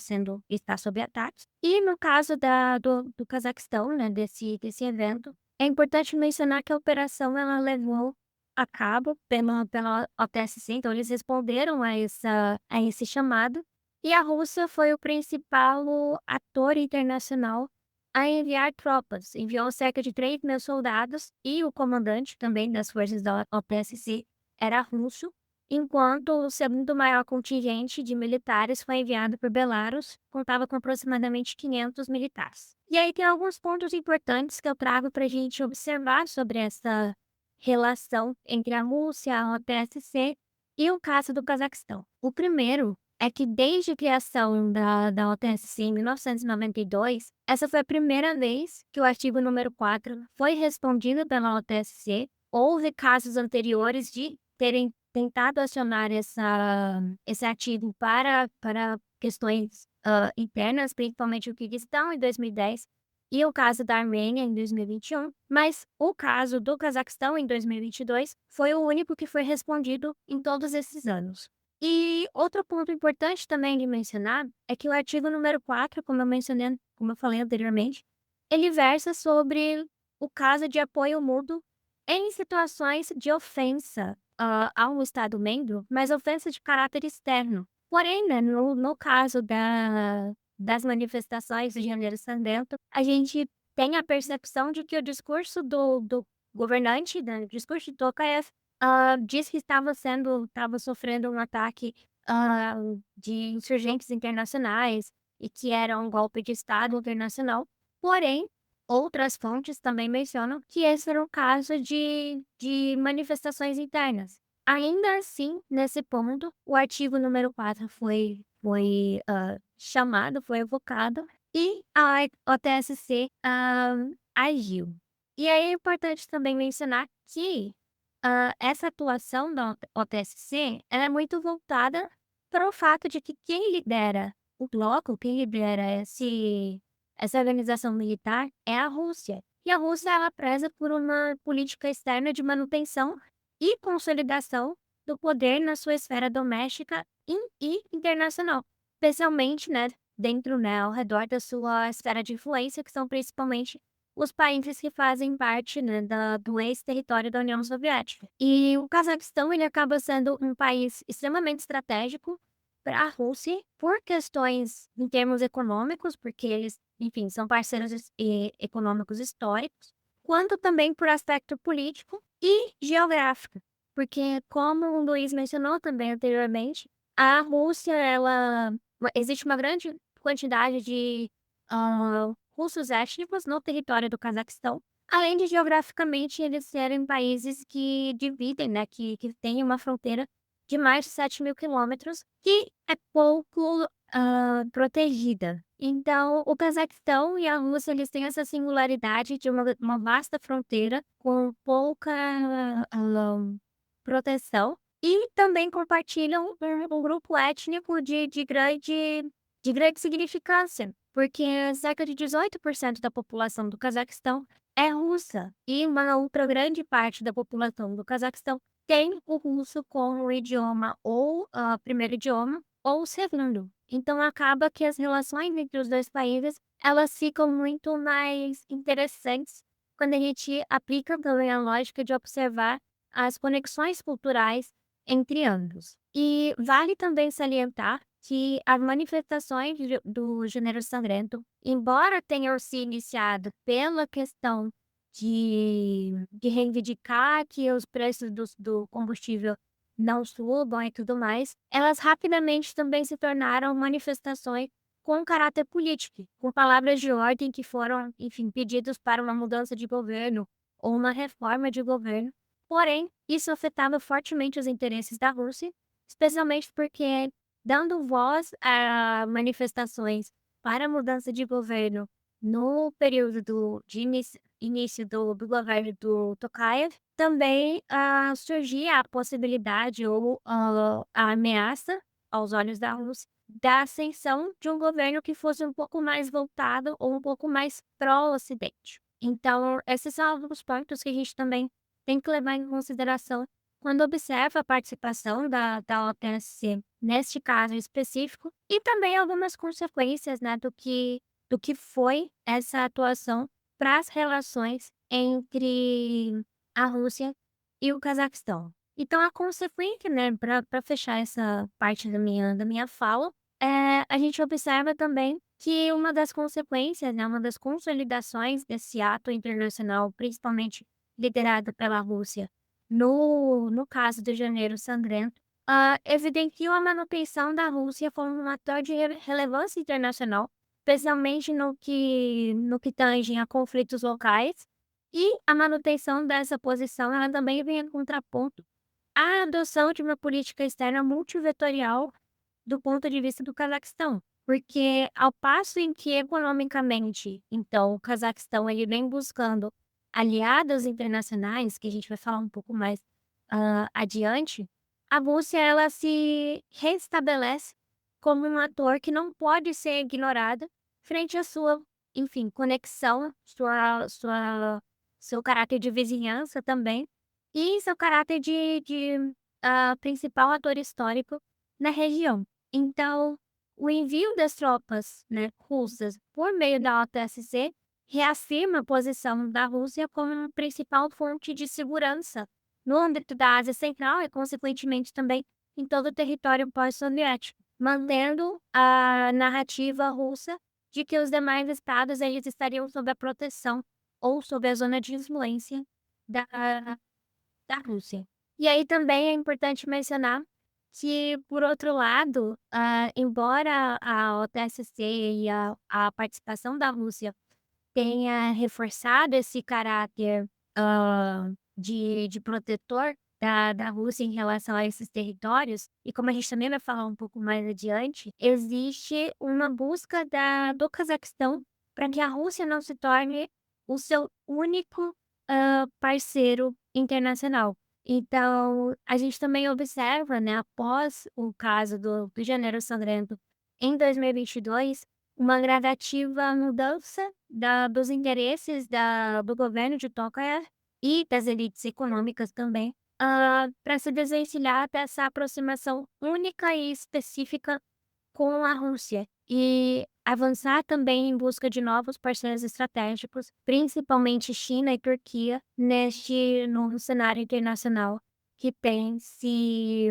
sob ataque. E no caso do Cazaquistão, né, desse evento, é importante mencionar que a operação ela levou a cabo pela OTSC, então eles responderam a esse chamado, e a Rússia foi o principal ator internacional a enviar tropas. Enviou cerca de 3.000 soldados e o comandante também das forças da OTSC era russo, enquanto o segundo maior contingente de militares foi enviado por Belarus, contava com aproximadamente 500 militares. E aí tem alguns pontos importantes que eu trago para a gente observar sobre essa relação entre a Rússia, a OTSC e o caso do Cazaquistão. O primeiro é que desde a criação da OTSC em 1992, essa foi a primeira vez que o artigo número 4 foi respondido pela OTSC. Houve casos anteriores de terem tentado acionar esse artigo para questões internas, principalmente o Quirguistão em 2010, e o caso da Armênia em 2021, mas o caso do Cazaquistão em 2022 foi o único que foi respondido em todos esses anos. E outro ponto importante também de mencionar é que o artigo número 4, como eu falei anteriormente, ele versa sobre o caso de apoio mútuo em situações de ofensa a um Estado-membro, mas ofensa de caráter externo. Porém, né, no caso das manifestações de Janeiro Sangrento, a gente tem a percepção de que o discurso do governante, né, o discurso de Tokayev, diz que estava sofrendo um ataque de insurgentes internacionais e que era um golpe de Estado internacional. Porém, outras fontes também mencionam que esse era um caso de manifestações internas. Ainda assim, nesse ponto, o artigo número 4 foi chamado, foi evocado, e a OTSC agiu. E aí é importante também mencionar que essa atuação da OTSC ela é muito voltada para o fato de que quem lidera o bloco, quem lidera essa organização militar é a Rússia. E a Rússia ela preza por uma política externa de manutenção e consolidação do poder na sua esfera doméstica e internacional, especialmente, né, dentro, né, ao redor da sua esfera de influência, que são principalmente os países que fazem parte, né, do ex-território da União Soviética. E o Cazaquistão ele acaba sendo um país extremamente estratégico para a Rússia por questões em termos econômicos, porque eles, enfim, são parceiros econômicos históricos, quanto também por aspecto político e geográfico, porque como o Luiz mencionou também anteriormente, a Rússia ela existe uma grande quantidade de russos étnicos no território do Cazaquistão, além de geograficamente eles serem países que dividem, né, que têm uma fronteira de mais de 7.000 quilômetros, que é pouco protegida. Então, o Cazaquistão e a Rússia, eles têm essa singularidade de uma vasta fronteira com pouca proteção e também compartilham um grupo étnico de grande significância, porque cerca de 18% da população do Cazaquistão é russa e uma outra grande parte da população do Cazaquistão tem o russo como idioma ou primeiro idioma ou segundo. Então acaba que as relações entre os dois países, elas ficam muito mais interessantes quando a gente aplica também a lógica de observar as conexões culturais entre ambos. E vale também salientar que as manifestações do Janeiro Sangrento, embora tenham se iniciado pela questão de reivindicar que os preços do combustível não subam e tudo mais, elas rapidamente também se tornaram manifestações com caráter político, com palavras de ordem que foram, enfim, pedidos para uma mudança de governo ou uma reforma de governo. Porém, isso afetava fortemente os interesses da Rússia, especialmente porque, dando voz a manifestações para a mudança de governo no período de início do governo do Tokayev, também surgia a possibilidade ou a ameaça, aos olhos da Rússia, da ascensão de um governo que fosse um pouco mais voltado ou um pouco mais pró-Ocidente. Então, esses são alguns pontos que a gente também tem que levar em consideração quando observa a participação da OTSC neste caso específico e também algumas consequências, né, do que foi essa atuação para as relações entre a Rússia e o Cazaquistão. Então, a consequência, né, para fechar essa parte da minha fala, a gente observa também que uma das consequências, né, uma das consolidações desse ato internacional, principalmente liderado pela Rússia, no caso do Janeiro Sangrento, evidenciam a manutenção da Rússia como um ator de relevância internacional, especialmente no que tange a conflitos locais, e a manutenção dessa posição ela também vem em contraponto à adoção de uma política externa multivetorial do ponto de vista do Cazaquistão. Porque ao passo em que economicamente, então, o Cazaquistão ele vem buscando aliados internacionais, que a gente vai falar um pouco mais adiante, a Rússia ela se restabelece como um ator que não pode ser ignorado frente à sua, enfim, conexão, seu caráter de vizinhança também, e seu caráter de principal ator histórico na região. Então, o envio das tropas, né, russas por meio da OTSC reafirma a posição da Rússia como a principal fonte de segurança no âmbito da Ásia Central e, consequentemente, também em todo o território pós-soviético, mantendo a narrativa russa de que os demais estados eles estariam sob a proteção ou sob a zona de influência da, da Rússia. E aí também é importante mencionar que, por outro lado, embora a OTSC e a participação da Rússia tenha reforçado esse caráter de protetor da Rússia em relação a esses territórios, e como a gente também vai falar um pouco mais adiante, existe uma busca do Cazaquistão para que a Rússia não se torne o seu único parceiro internacional. Então, a gente também observa, né, após o caso do Janeiro Sangrento em 2022, uma gradativa mudança dos interesses do governo de Tokayev e das elites econômicas também, para se desvencilhar dessa aproximação única e específica com a Rússia e avançar também em busca de novos parceiros estratégicos, principalmente China e Turquia, neste novo cenário internacional que tem se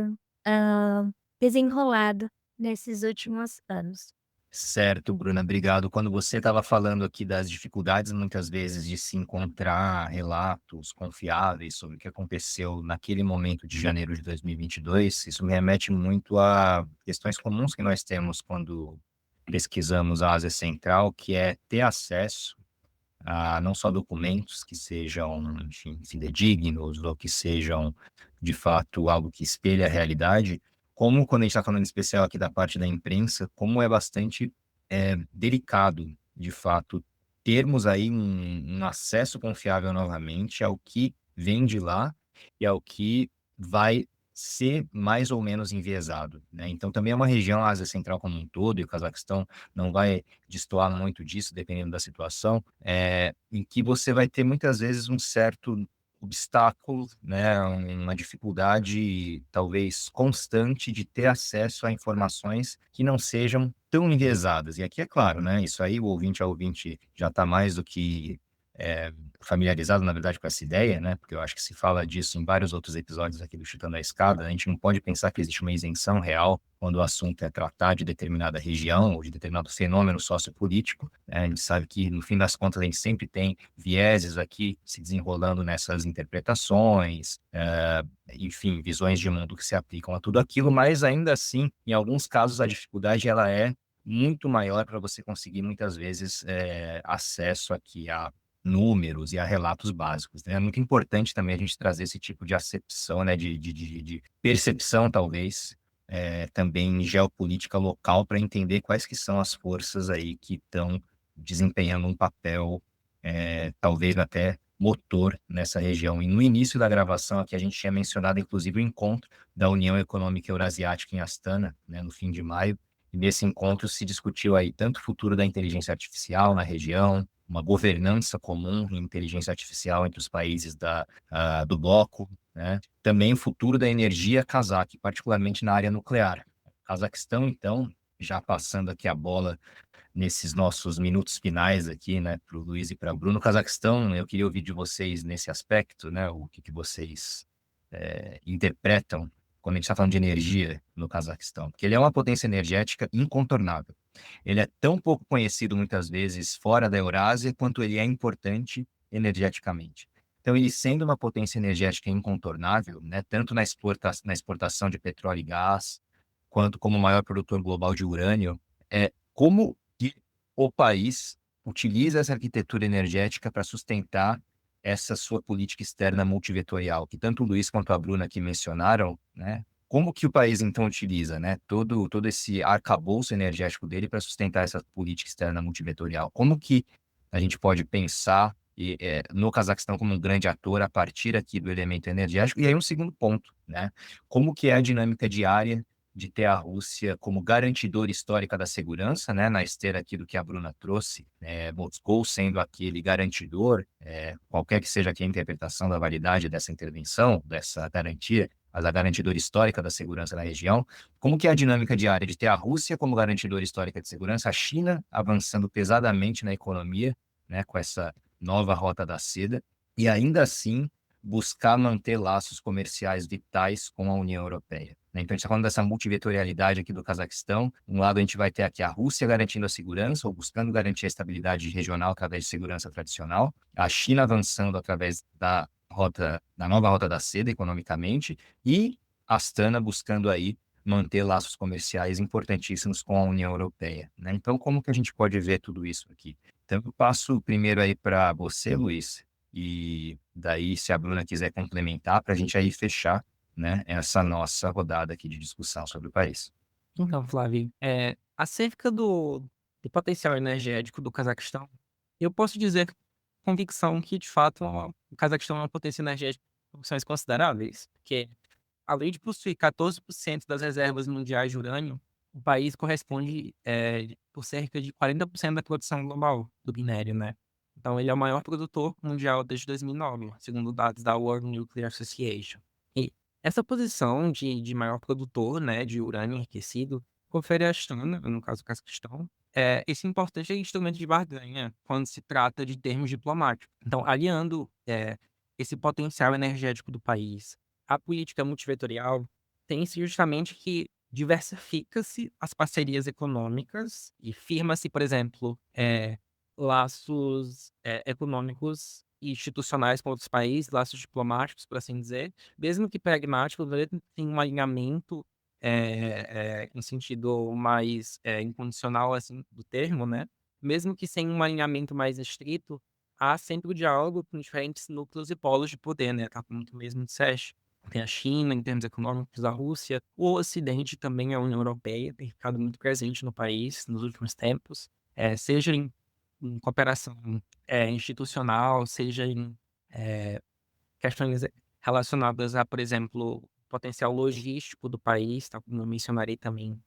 desenrolado nesses últimos anos. Certo, Bruna, obrigado. Quando você estava falando aqui das dificuldades, muitas vezes, de se encontrar relatos confiáveis sobre o que aconteceu naquele momento de janeiro de 2022, isso me remete muito a questões comuns que nós temos quando pesquisamos a Ásia Central, que é ter acesso a não só documentos que sejam, enfim, fidedignos ou que sejam, de fato, algo que espelhe a realidade, como quando a gente está falando em especial aqui da parte da imprensa, como é bastante delicado, de fato, termos aí um acesso confiável novamente ao que vem de lá e ao que vai ser mais ou menos enviesado, né? Então também é uma região, a Ásia Central como um todo, e o Cazaquistão não vai destoar muito disso, dependendo da situação, em que você vai ter muitas vezes um certo obstáculo, né, uma dificuldade talvez constante de ter acesso a informações que não sejam tão enviesadas. E aqui é claro, né, isso aí o ouvinte já está mais do que familiarizado, na verdade, com essa ideia, né, porque eu acho que se fala disso em vários outros episódios aqui do Chutando a Escada. A gente não pode pensar que existe uma isenção real quando o assunto é tratar de determinada região ou de determinado fenômeno sociopolítico, né? A gente sabe que, no fim das contas, a gente sempre tem vieses aqui se desenrolando nessas interpretações, enfim, visões de mundo que se aplicam a tudo aquilo, mas ainda assim, em alguns casos, a dificuldade ela é muito maior para você conseguir, muitas vezes, acesso aqui a números e a relatos básicos, né? É muito importante também a gente trazer esse tipo de acepção, né, de percepção, talvez, também geopolítica local, para entender quais que são as forças aí que estão desempenhando um papel, talvez até motor nessa região. E no início da gravação aqui a gente tinha mencionado, inclusive, o encontro da União Econômica Eurasiática em Astana, né, no fim de maio, e nesse encontro se discutiu aí tanto o futuro da inteligência artificial na região, uma governança comum em inteligência artificial entre os países do bloco, né? Também o futuro da energia cazaque, particularmente na área nuclear. Cazaquistão, então, já passando aqui a bola nesses nossos minutos finais aqui, né, para o Luiz e para o Bruno. Cazaquistão, eu queria ouvir de vocês nesse aspecto, né, o que vocês interpretam quando a gente está falando de energia no Cazaquistão, porque ele é uma potência energética incontornável. Ele é tão pouco conhecido muitas vezes fora da Eurásia quanto ele é importante energeticamente. Então, ele sendo uma potência energética incontornável, né, tanto na exportação de petróleo e gás, quanto como o maior produtor global de urânio, como que o país utiliza essa arquitetura energética para sustentar essa sua política externa multivetorial, que tanto o Luiz quanto a Bruna aqui mencionaram, né? Como que o país, então, utiliza, né, todo esse arcabouço energético dele para sustentar essa política externa multivetorial? Como que a gente pode pensar no Cazaquistão como um grande ator a partir aqui do elemento energético? E aí um segundo ponto, né? Como que é a dinâmica diária de ter a Rússia como garantidora histórica da segurança, né, na esteira aqui do que a Bruna trouxe, Moscou sendo aquele garantidor, qualquer que seja aqui a interpretação da validade dessa intervenção, dessa garantia, mas a garantidora histórica da segurança na região. Como que é a dinâmica diária de ter a Rússia como garantidora histórica de segurança, a China avançando pesadamente na economia, né, com essa nova rota da seda, e ainda assim buscar manter laços comerciais vitais com a União Europeia, né? Então, a gente está falando dessa multivetorialidade aqui do Cazaquistão. Um lado, a gente vai ter aqui a Rússia garantindo a segurança, ou buscando garantir a estabilidade regional através de segurança tradicional, a China avançando através da nova rota da seda economicamente, e Astana buscando aí manter laços comerciais importantíssimos com a União Europeia, né? Então, como que a gente pode ver tudo isso aqui? Então, eu passo primeiro aí para você, Luiz, e daí, se a Bruna quiser complementar, para a gente aí fechar, né, essa nossa rodada aqui de discussão sobre o país. Então, Flávio, acerca do potencial energético do Cazaquistão, eu posso dizer com convicção que, de fato, o Cazaquistão é uma potência energética com proporções consideráveis, porque, além de possuir 14% das reservas mundiais de urânio, o país corresponde por cerca de 40% da produção global do minério, né? Então, ele é o maior produtor mundial desde 2009, segundo dados da World Nuclear Association. E essa posição de maior produtor, né, de urânio enriquecido confere à Astana, no caso do Cazaquistão, esse importante instrumento de barganha quando se trata de termos diplomáticos. Então, aliando esse potencial energético do país à política multivetorial, tem-se justamente que diversifica-se as parcerias econômicas e firma-se, por exemplo, laços econômicos e institucionais com outros países, laços diplomáticos, por assim dizer, mesmo que pragmáticos, tem um alinhamento em sentido mais incondicional assim, do termo, né? Mesmo que sem um alinhamento mais estrito, há sempre o diálogo com diferentes núcleos e polos de poder, né? Tá, como tu mesmo disseste. Tem a China, em termos econômicos, a Rússia. O Ocidente também, a União Europeia, tem ficado muito presente no país nos últimos tempos, seja em cooperação institucional, seja em questões relacionadas a, por exemplo, potencial logístico do país, tal como eu mencionarei também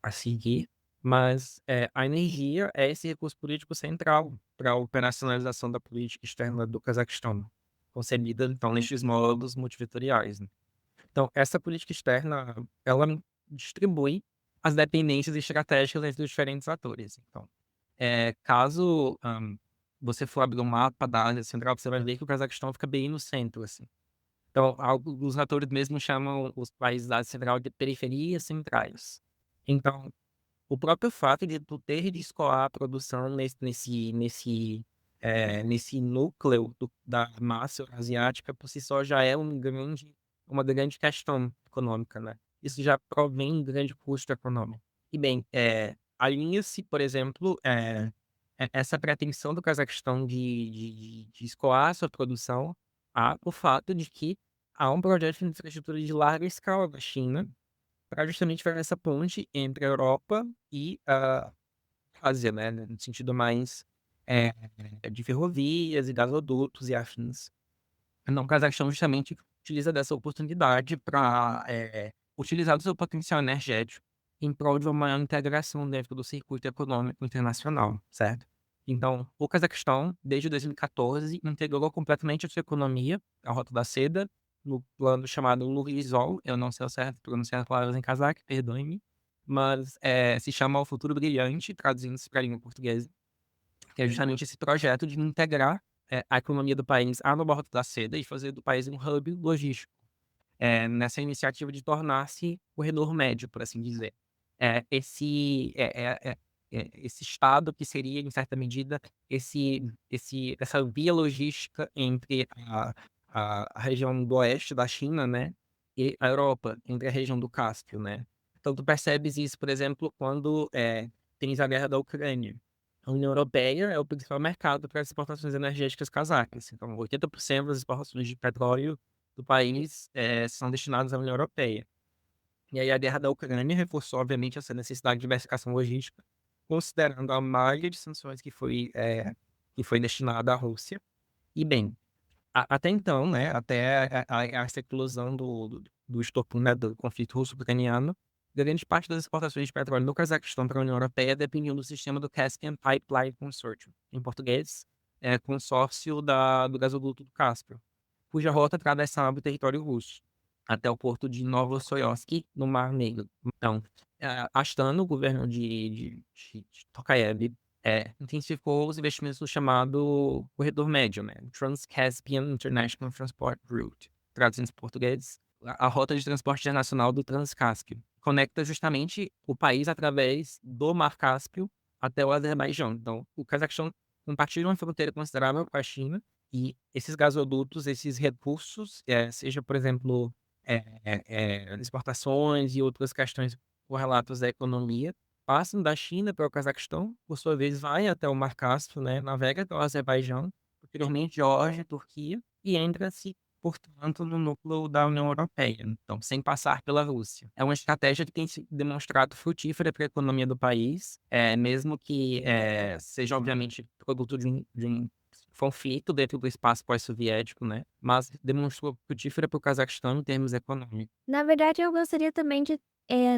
a seguir. Mas a energia é esse recurso político central para a operacionalização da política externa do Cazaquistão, concebida, então, nestes modos multivetoriais, né? Então, essa política externa, ela distribui as dependências estratégicas entre os diferentes atores. Então, caso você for abrir um mapa da Ásia Central, você vai ver que o Cazaquistão fica bem no centro, assim. Então, os atores mesmo chamam os países da Ásia Central de periferias centrais. Então, o próprio fato de tu ter de escoar a produção nesse núcleo da massa asiática por si só já é uma grande questão econômica, né? Isso já provém um grande custo econômico. E bem, alinha-se, por exemplo, essa pretensão do Cazaquistão de escoar a sua produção o fato de que há um projeto de infraestrutura de larga escala da China para justamente fazer essa ponte entre a Europa e a Ásia, né? No sentido mais eh, de ferrovias e gasodutos e afins. Então, o Cazaquistão justamente utiliza dessa oportunidade para utilizar o seu potencial energético em prol de uma maior integração dentro do circuito econômico internacional, certo? Então, o Cazaquistão, desde 2014, integrou completamente a sua economia, a Rota da Seda, no plano chamado Lurizol. Eu não sei ao certo pronunciar as palavras em cazaque, perdoe-me, mas se chama O Futuro Brilhante, traduzindo-se para a língua portuguesa, que é justamente esse projeto de integrar a economia do país à nova Rota da Seda e fazer do país um hub logístico, nessa iniciativa de tornar-se corredor médio, por assim dizer. Esse estado que seria, em certa medida, essa via logística entre a região do oeste da China, né, e a Europa, entre a região do Cáspio, né. Então tu percebes isso, por exemplo, quando tens a guerra da Ucrânia. A União Europeia é o principal mercado para as exportações energéticas cazaques. Então, 80% das exportações de petróleo do país são destinadas à União Europeia. E aí a guerra da Ucrânia reforçou, obviamente, essa necessidade de diversificação logística, considerando a malha de sanções que foi destinada à Rússia. E bem, até então, né, até essa eclosão do estopim, né, do conflito russo-ucraniano, grande parte das exportações de petróleo no Cazaquistão para a União Europeia dependiam do sistema do Caspian Pipeline Consortium, em português, consórcio do gasoduto do Cáspio, cuja rota atravessava o território russo, até o porto de Novosoyosk, no Mar Negro. Então, Astana, o governo de Tokayev, intensificou os investimentos no chamado Corredor Médio, né? Trans-Caspian International Transport Route, traduzindo em português, a rota de transporte internacional do Transcáspio. Conecta justamente o país através do Mar Cáspio até o Azerbaijão. Então, o Cazaquistão compartilha uma fronteira considerável com a China e esses gasodutos, esses recursos, seja, por exemplo, exportações e outras questões correlatas à economia, passam da China para o Cazaquistão, por sua vez vai até o Mar Cáspio, né, navega até o Azerbaijão, posteriormente Geórgia, Turquia, e entra-se, portanto, no núcleo da União Europeia, então, sem passar pela Rússia. É uma estratégia que tem se demonstrado frutífera para a economia do país, mesmo que seja, obviamente, produto de um conflito dentro do espaço pós-soviético, né, mas demonstrou frutífera para o Cazaquistão em termos econômicos. Na verdade, eu gostaria também de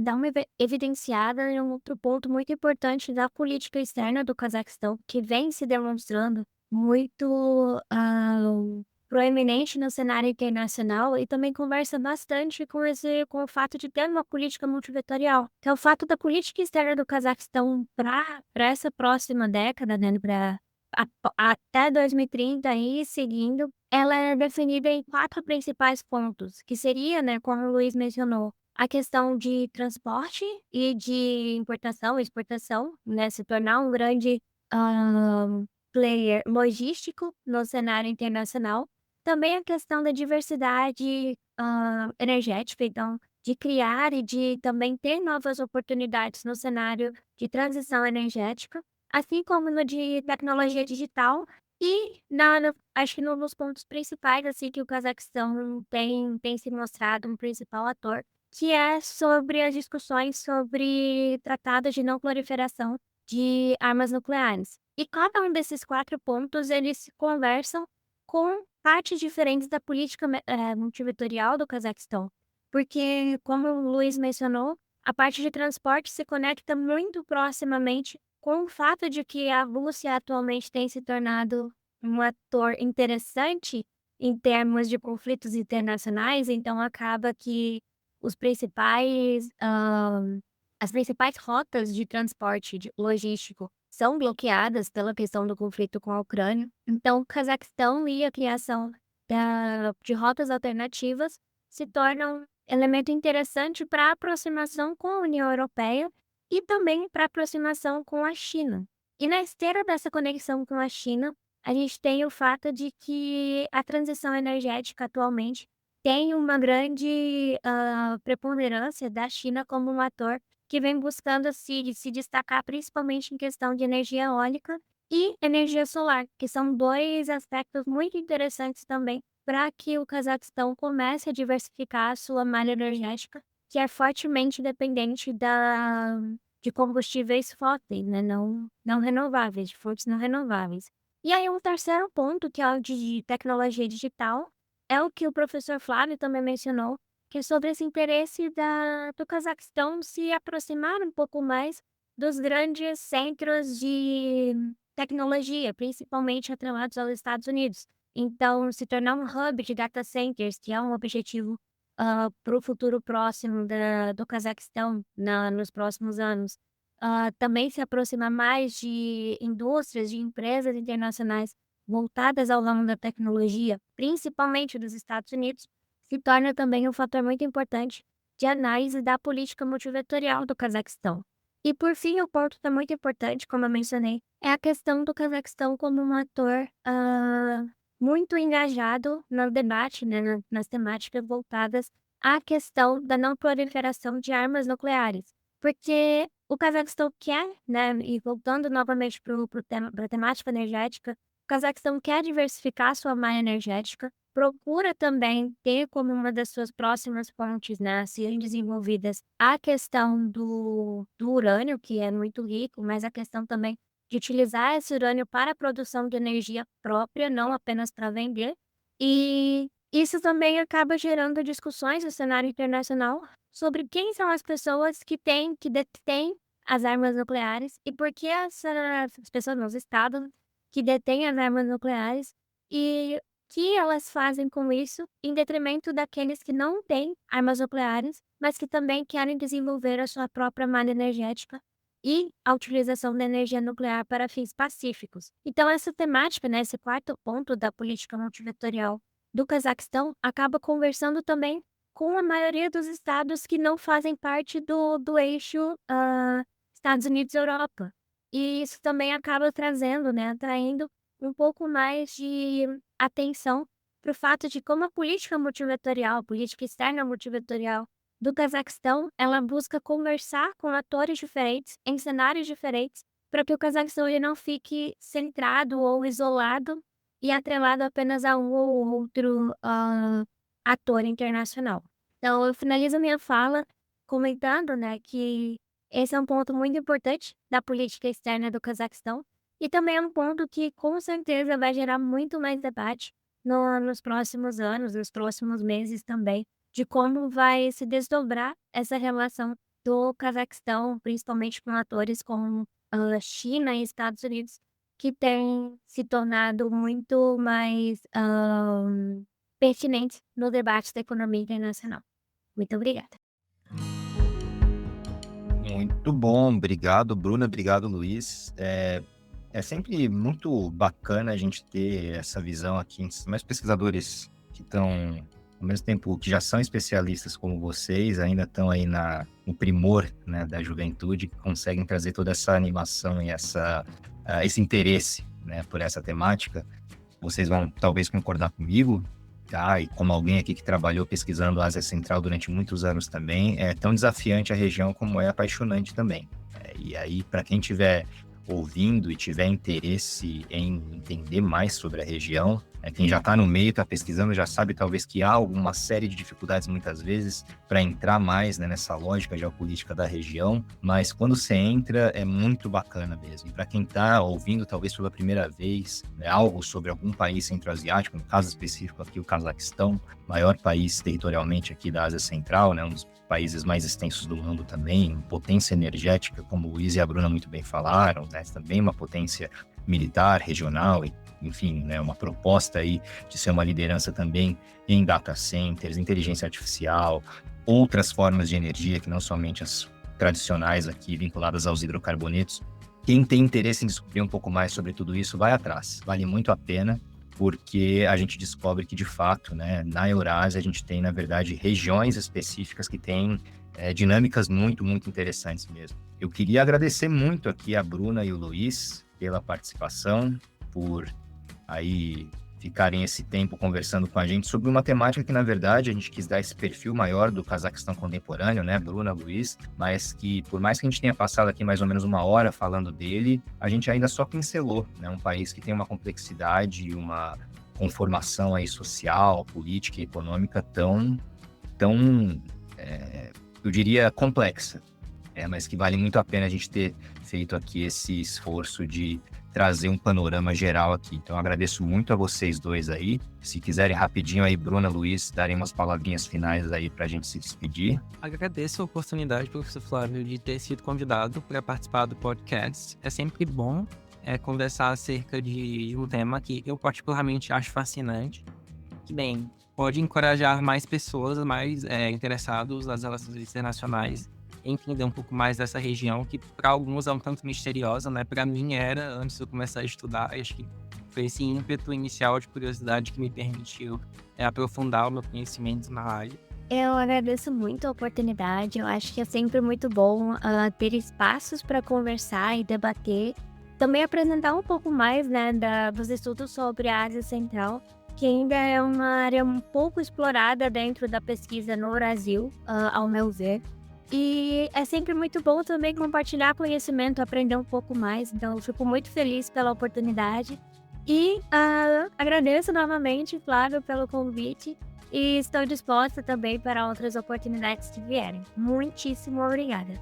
dar uma evidenciada em um outro ponto muito importante da política externa do Cazaquistão, que vem se demonstrando muito proeminente no cenário internacional e também conversa bastante com o fato de ter uma política multivetorial. Que é o fato da política externa do Cazaquistão para essa próxima década, né, até 2030 e seguindo, ela é definida em 4 principais pontos, que seria, né, como o Luiz mencionou, a questão de transporte e de importação e exportação, né, se tornar um grande player logístico no cenário internacional. Também a questão da diversidade energética, então, de criar e de também ter novas oportunidades no cenário de transição energética, assim como no de tecnologia digital e acho que nos pontos principais, assim, que o Cazaquistão tem se mostrado um principal ator, que é sobre as discussões sobre tratados de não proliferação de armas nucleares. E cada um desses 4 pontos, eles conversam com partes diferentes da política multivetorial do Cazaquistão. Porque, como o Luiz mencionou, a parte de transporte se conecta muito proximamente com o fato de que a Rússia atualmente tem se tornado um ator interessante em termos de conflitos internacionais, então acaba que os principais, as principais rotas de transporte logístico são bloqueadas pela questão do conflito com a Ucrânia. Então, o Cazaquistão e a criação de rotas alternativas se tornam um elemento interessante para a aproximação com a União Europeia e também para a aproximação com a China. E na esteira dessa conexão com a China, a gente tem o fato de que a transição energética atualmente tem uma grande preponderância da China como um ator que vem buscando se destacar principalmente em questão de energia eólica e energia solar, que são 2 aspectos muito interessantes também para que o Cazaquistão comece a diversificar a sua malha energética, que é fortemente dependente de combustíveis fósseis, né, não renováveis, de fontes não renováveis. E aí um terceiro ponto, que é o de tecnologia digital, é o que o professor Flávio também mencionou, que é sobre esse interesse do Cazaquistão se aproximar um pouco mais dos grandes centros de tecnologia, principalmente atrelados aos Estados Unidos. Então, se tornar um hub de data centers, que é um objetivo para o futuro próximo do Cazaquistão nos próximos anos. Também se aproximar mais de indústrias, de empresas internacionais voltadas ao ramo da tecnologia, principalmente dos Estados Unidos, se torna também um fator muito importante de análise da política multivetorial do Cazaquistão. E por fim, o ponto que é muito importante, como eu mencionei, é a questão do Cazaquistão como um ator muito engajado no debate, né, nas temáticas voltadas à questão da não proliferação de armas nucleares. Porque o Cazaquistão quer, né, e voltando novamente para a temática energética, o Cazaquistão quer diversificar sua malha energética, procura também ter como uma das suas próximas fontes, né, a serem desenvolvidas a questão do urânio, que é muito rico, mas a questão também de utilizar esse urânio para a produção de energia própria, não apenas para vender. E isso também acaba gerando discussões no cenário internacional sobre quem são as pessoas que detêm as armas nucleares e por que as pessoas, os estados que detêm as armas nucleares e o que elas fazem com isso em detrimento daqueles que não têm armas nucleares, mas que também querem desenvolver a sua própria malha energética e a utilização da energia nuclear para fins pacíficos. Então, essa temática, né, esse 4º ponto da política multivetorial do Cazaquistão, acaba conversando também com a maioria dos estados que não fazem parte do eixo Estados Unidos-Europa. E isso também acaba trazendo, né, atraindo um pouco mais de atenção para o fato de como a política multivetorial, a política externa multivetorial do Cazaquistão, ela busca conversar com atores diferentes, em cenários diferentes, para que o Cazaquistão ele não fique centrado ou isolado e atrelado apenas a um ou outro ator internacional. Então, eu finalizo a minha fala comentando, né, que esse é um ponto muito importante da política externa do Cazaquistão e também é um ponto que, com certeza, vai gerar muito mais debate nos próximos anos, nos próximos meses também, de como vai se desdobrar essa relação do Cazaquistão, principalmente com atores como a China e Estados Unidos, que têm se tornado muito mais pertinentes no debate da economia internacional. Muito obrigada. Muito bom, obrigado, Bruna, obrigado, Luiz. É sempre muito bacana a gente ter essa visão aqui, mais pesquisadores que estão ao mesmo tempo que já são especialistas como vocês, ainda estão aí no primor, né, da juventude, que conseguem trazer toda essa animação e esse interesse, né, por essa temática. Vocês vão talvez concordar comigo, tá? E como alguém aqui que trabalhou pesquisando a Ásia Central durante muitos anos também, é tão desafiante a região como é apaixonante também. E aí, para quem estiver ouvindo e tiver interesse em entender mais sobre a região, quem já está no meio, está pesquisando, já sabe talvez que há alguma série de dificuldades muitas vezes para entrar mais, né, nessa lógica geopolítica da região, mas quando você entra é muito bacana mesmo. E para quem está ouvindo talvez pela primeira vez, né, algo sobre algum país centro-asiático, no caso específico aqui o Cazaquistão, maior país territorialmente aqui da Ásia Central, né, um dos países mais extensos do mundo também, potência energética, como o Luiz e a Bruna muito bem falaram, né, também uma potência militar, regional, enfim, né, uma proposta aí de ser uma liderança também em data centers, inteligência artificial, outras formas de energia que não somente as tradicionais aqui vinculadas aos hidrocarbonetos. Quem tem interesse em descobrir um pouco mais sobre tudo isso, vai atrás, vale muito a pena, porque a gente descobre que, de fato, né, na Eurásia a gente tem, na verdade, regiões específicas que têm dinâmicas muito, muito interessantes mesmo. Eu queria agradecer muito aqui a Bruna e o Luiz pela participação, por aí ficarem esse tempo conversando com a gente sobre uma temática que, na verdade, a gente quis dar esse perfil maior do Cazaquistão contemporâneo, né, Bruna, Luiz, mas que, por mais que a gente tenha passado aqui mais ou menos uma hora falando dele, a gente ainda só pincelou, né, um país que tem uma complexidade, uma conformação aí social, política e econômica tão eu diria, complexa, mas que vale muito a pena a gente ter feito aqui esse esforço de trazer um panorama geral aqui. Então, eu agradeço muito a vocês dois aí. Se quiserem rapidinho aí, Bruna, Luiz, darem umas palavrinhas finais aí pra gente se despedir. Agradeço a oportunidade, professor Flávio, de ter sido convidado para participar do podcast. É sempre bom conversar acerca de um tema que eu particularmente acho fascinante, que, bem, pode encorajar mais pessoas mais interessadas nas relações internacionais, entender um pouco mais dessa região, que para alguns é um tanto misteriosa, né? Para mim era, antes de eu começar a estudar, acho que foi esse ímpeto inicial de curiosidade que me permitiu aprofundar o meu conhecimento na área. Eu agradeço muito a oportunidade, eu acho que é sempre muito bom ter espaços para conversar e debater, também apresentar um pouco mais, né, dos estudos sobre a Ásia Central, que ainda é uma área um pouco explorada dentro da pesquisa no Brasil, ao meu ver. E é sempre muito bom também compartilhar conhecimento, aprender um pouco mais. Então, eu fico muito feliz pela oportunidade. E agradeço novamente, Flávio, pelo convite. E estou disposta também para outras oportunidades que vierem. Muitíssimo obrigada.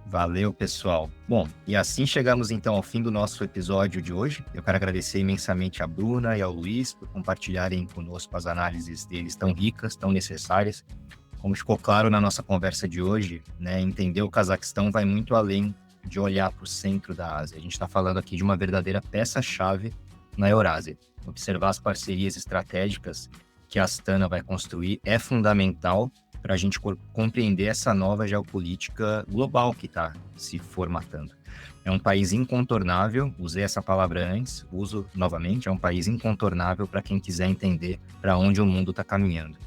Valeu, pessoal. Bom, e assim chegamos então ao fim do nosso episódio de hoje. Eu quero agradecer imensamente a Bruna e ao Luiz por compartilharem conosco as análises deles tão ricas, tão necessárias. Como ficou claro na nossa conversa de hoje, né, entender o Cazaquistão vai muito além de olhar para o centro da Ásia. A gente está falando aqui de uma verdadeira peça-chave na Eurásia. Observar as parcerias estratégicas que a Astana vai construir é fundamental para a gente compreender essa nova geopolítica global que está se formatando. É um país incontornável, usei essa palavra antes, uso novamente, é um país incontornável para quem quiser entender para onde o mundo está caminhando.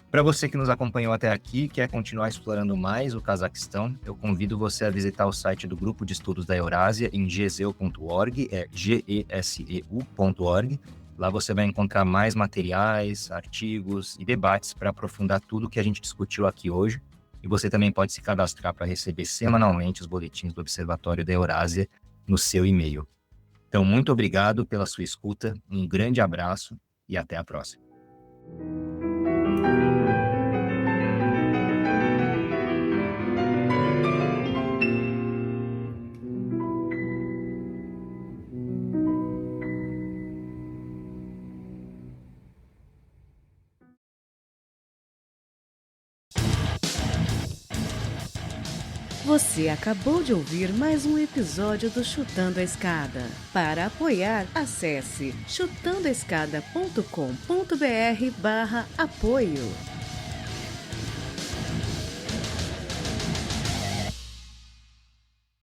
Para você que nos acompanhou até aqui e quer continuar explorando mais o Cazaquistão, eu convido você a visitar o site do Grupo de Estudos da Eurásia em geseu.org, geseu.org. Lá você vai encontrar mais materiais, artigos e debates para aprofundar tudo que a gente discutiu aqui hoje. E você também pode se cadastrar para receber semanalmente os boletins do Observatório da Eurásia no seu e-mail. Então, muito obrigado pela sua escuta, um grande abraço e até a próxima. Você acabou de ouvir mais um episódio do Chutando a Escada. Para apoiar, acesse chutandoaescada.com.br/apoio.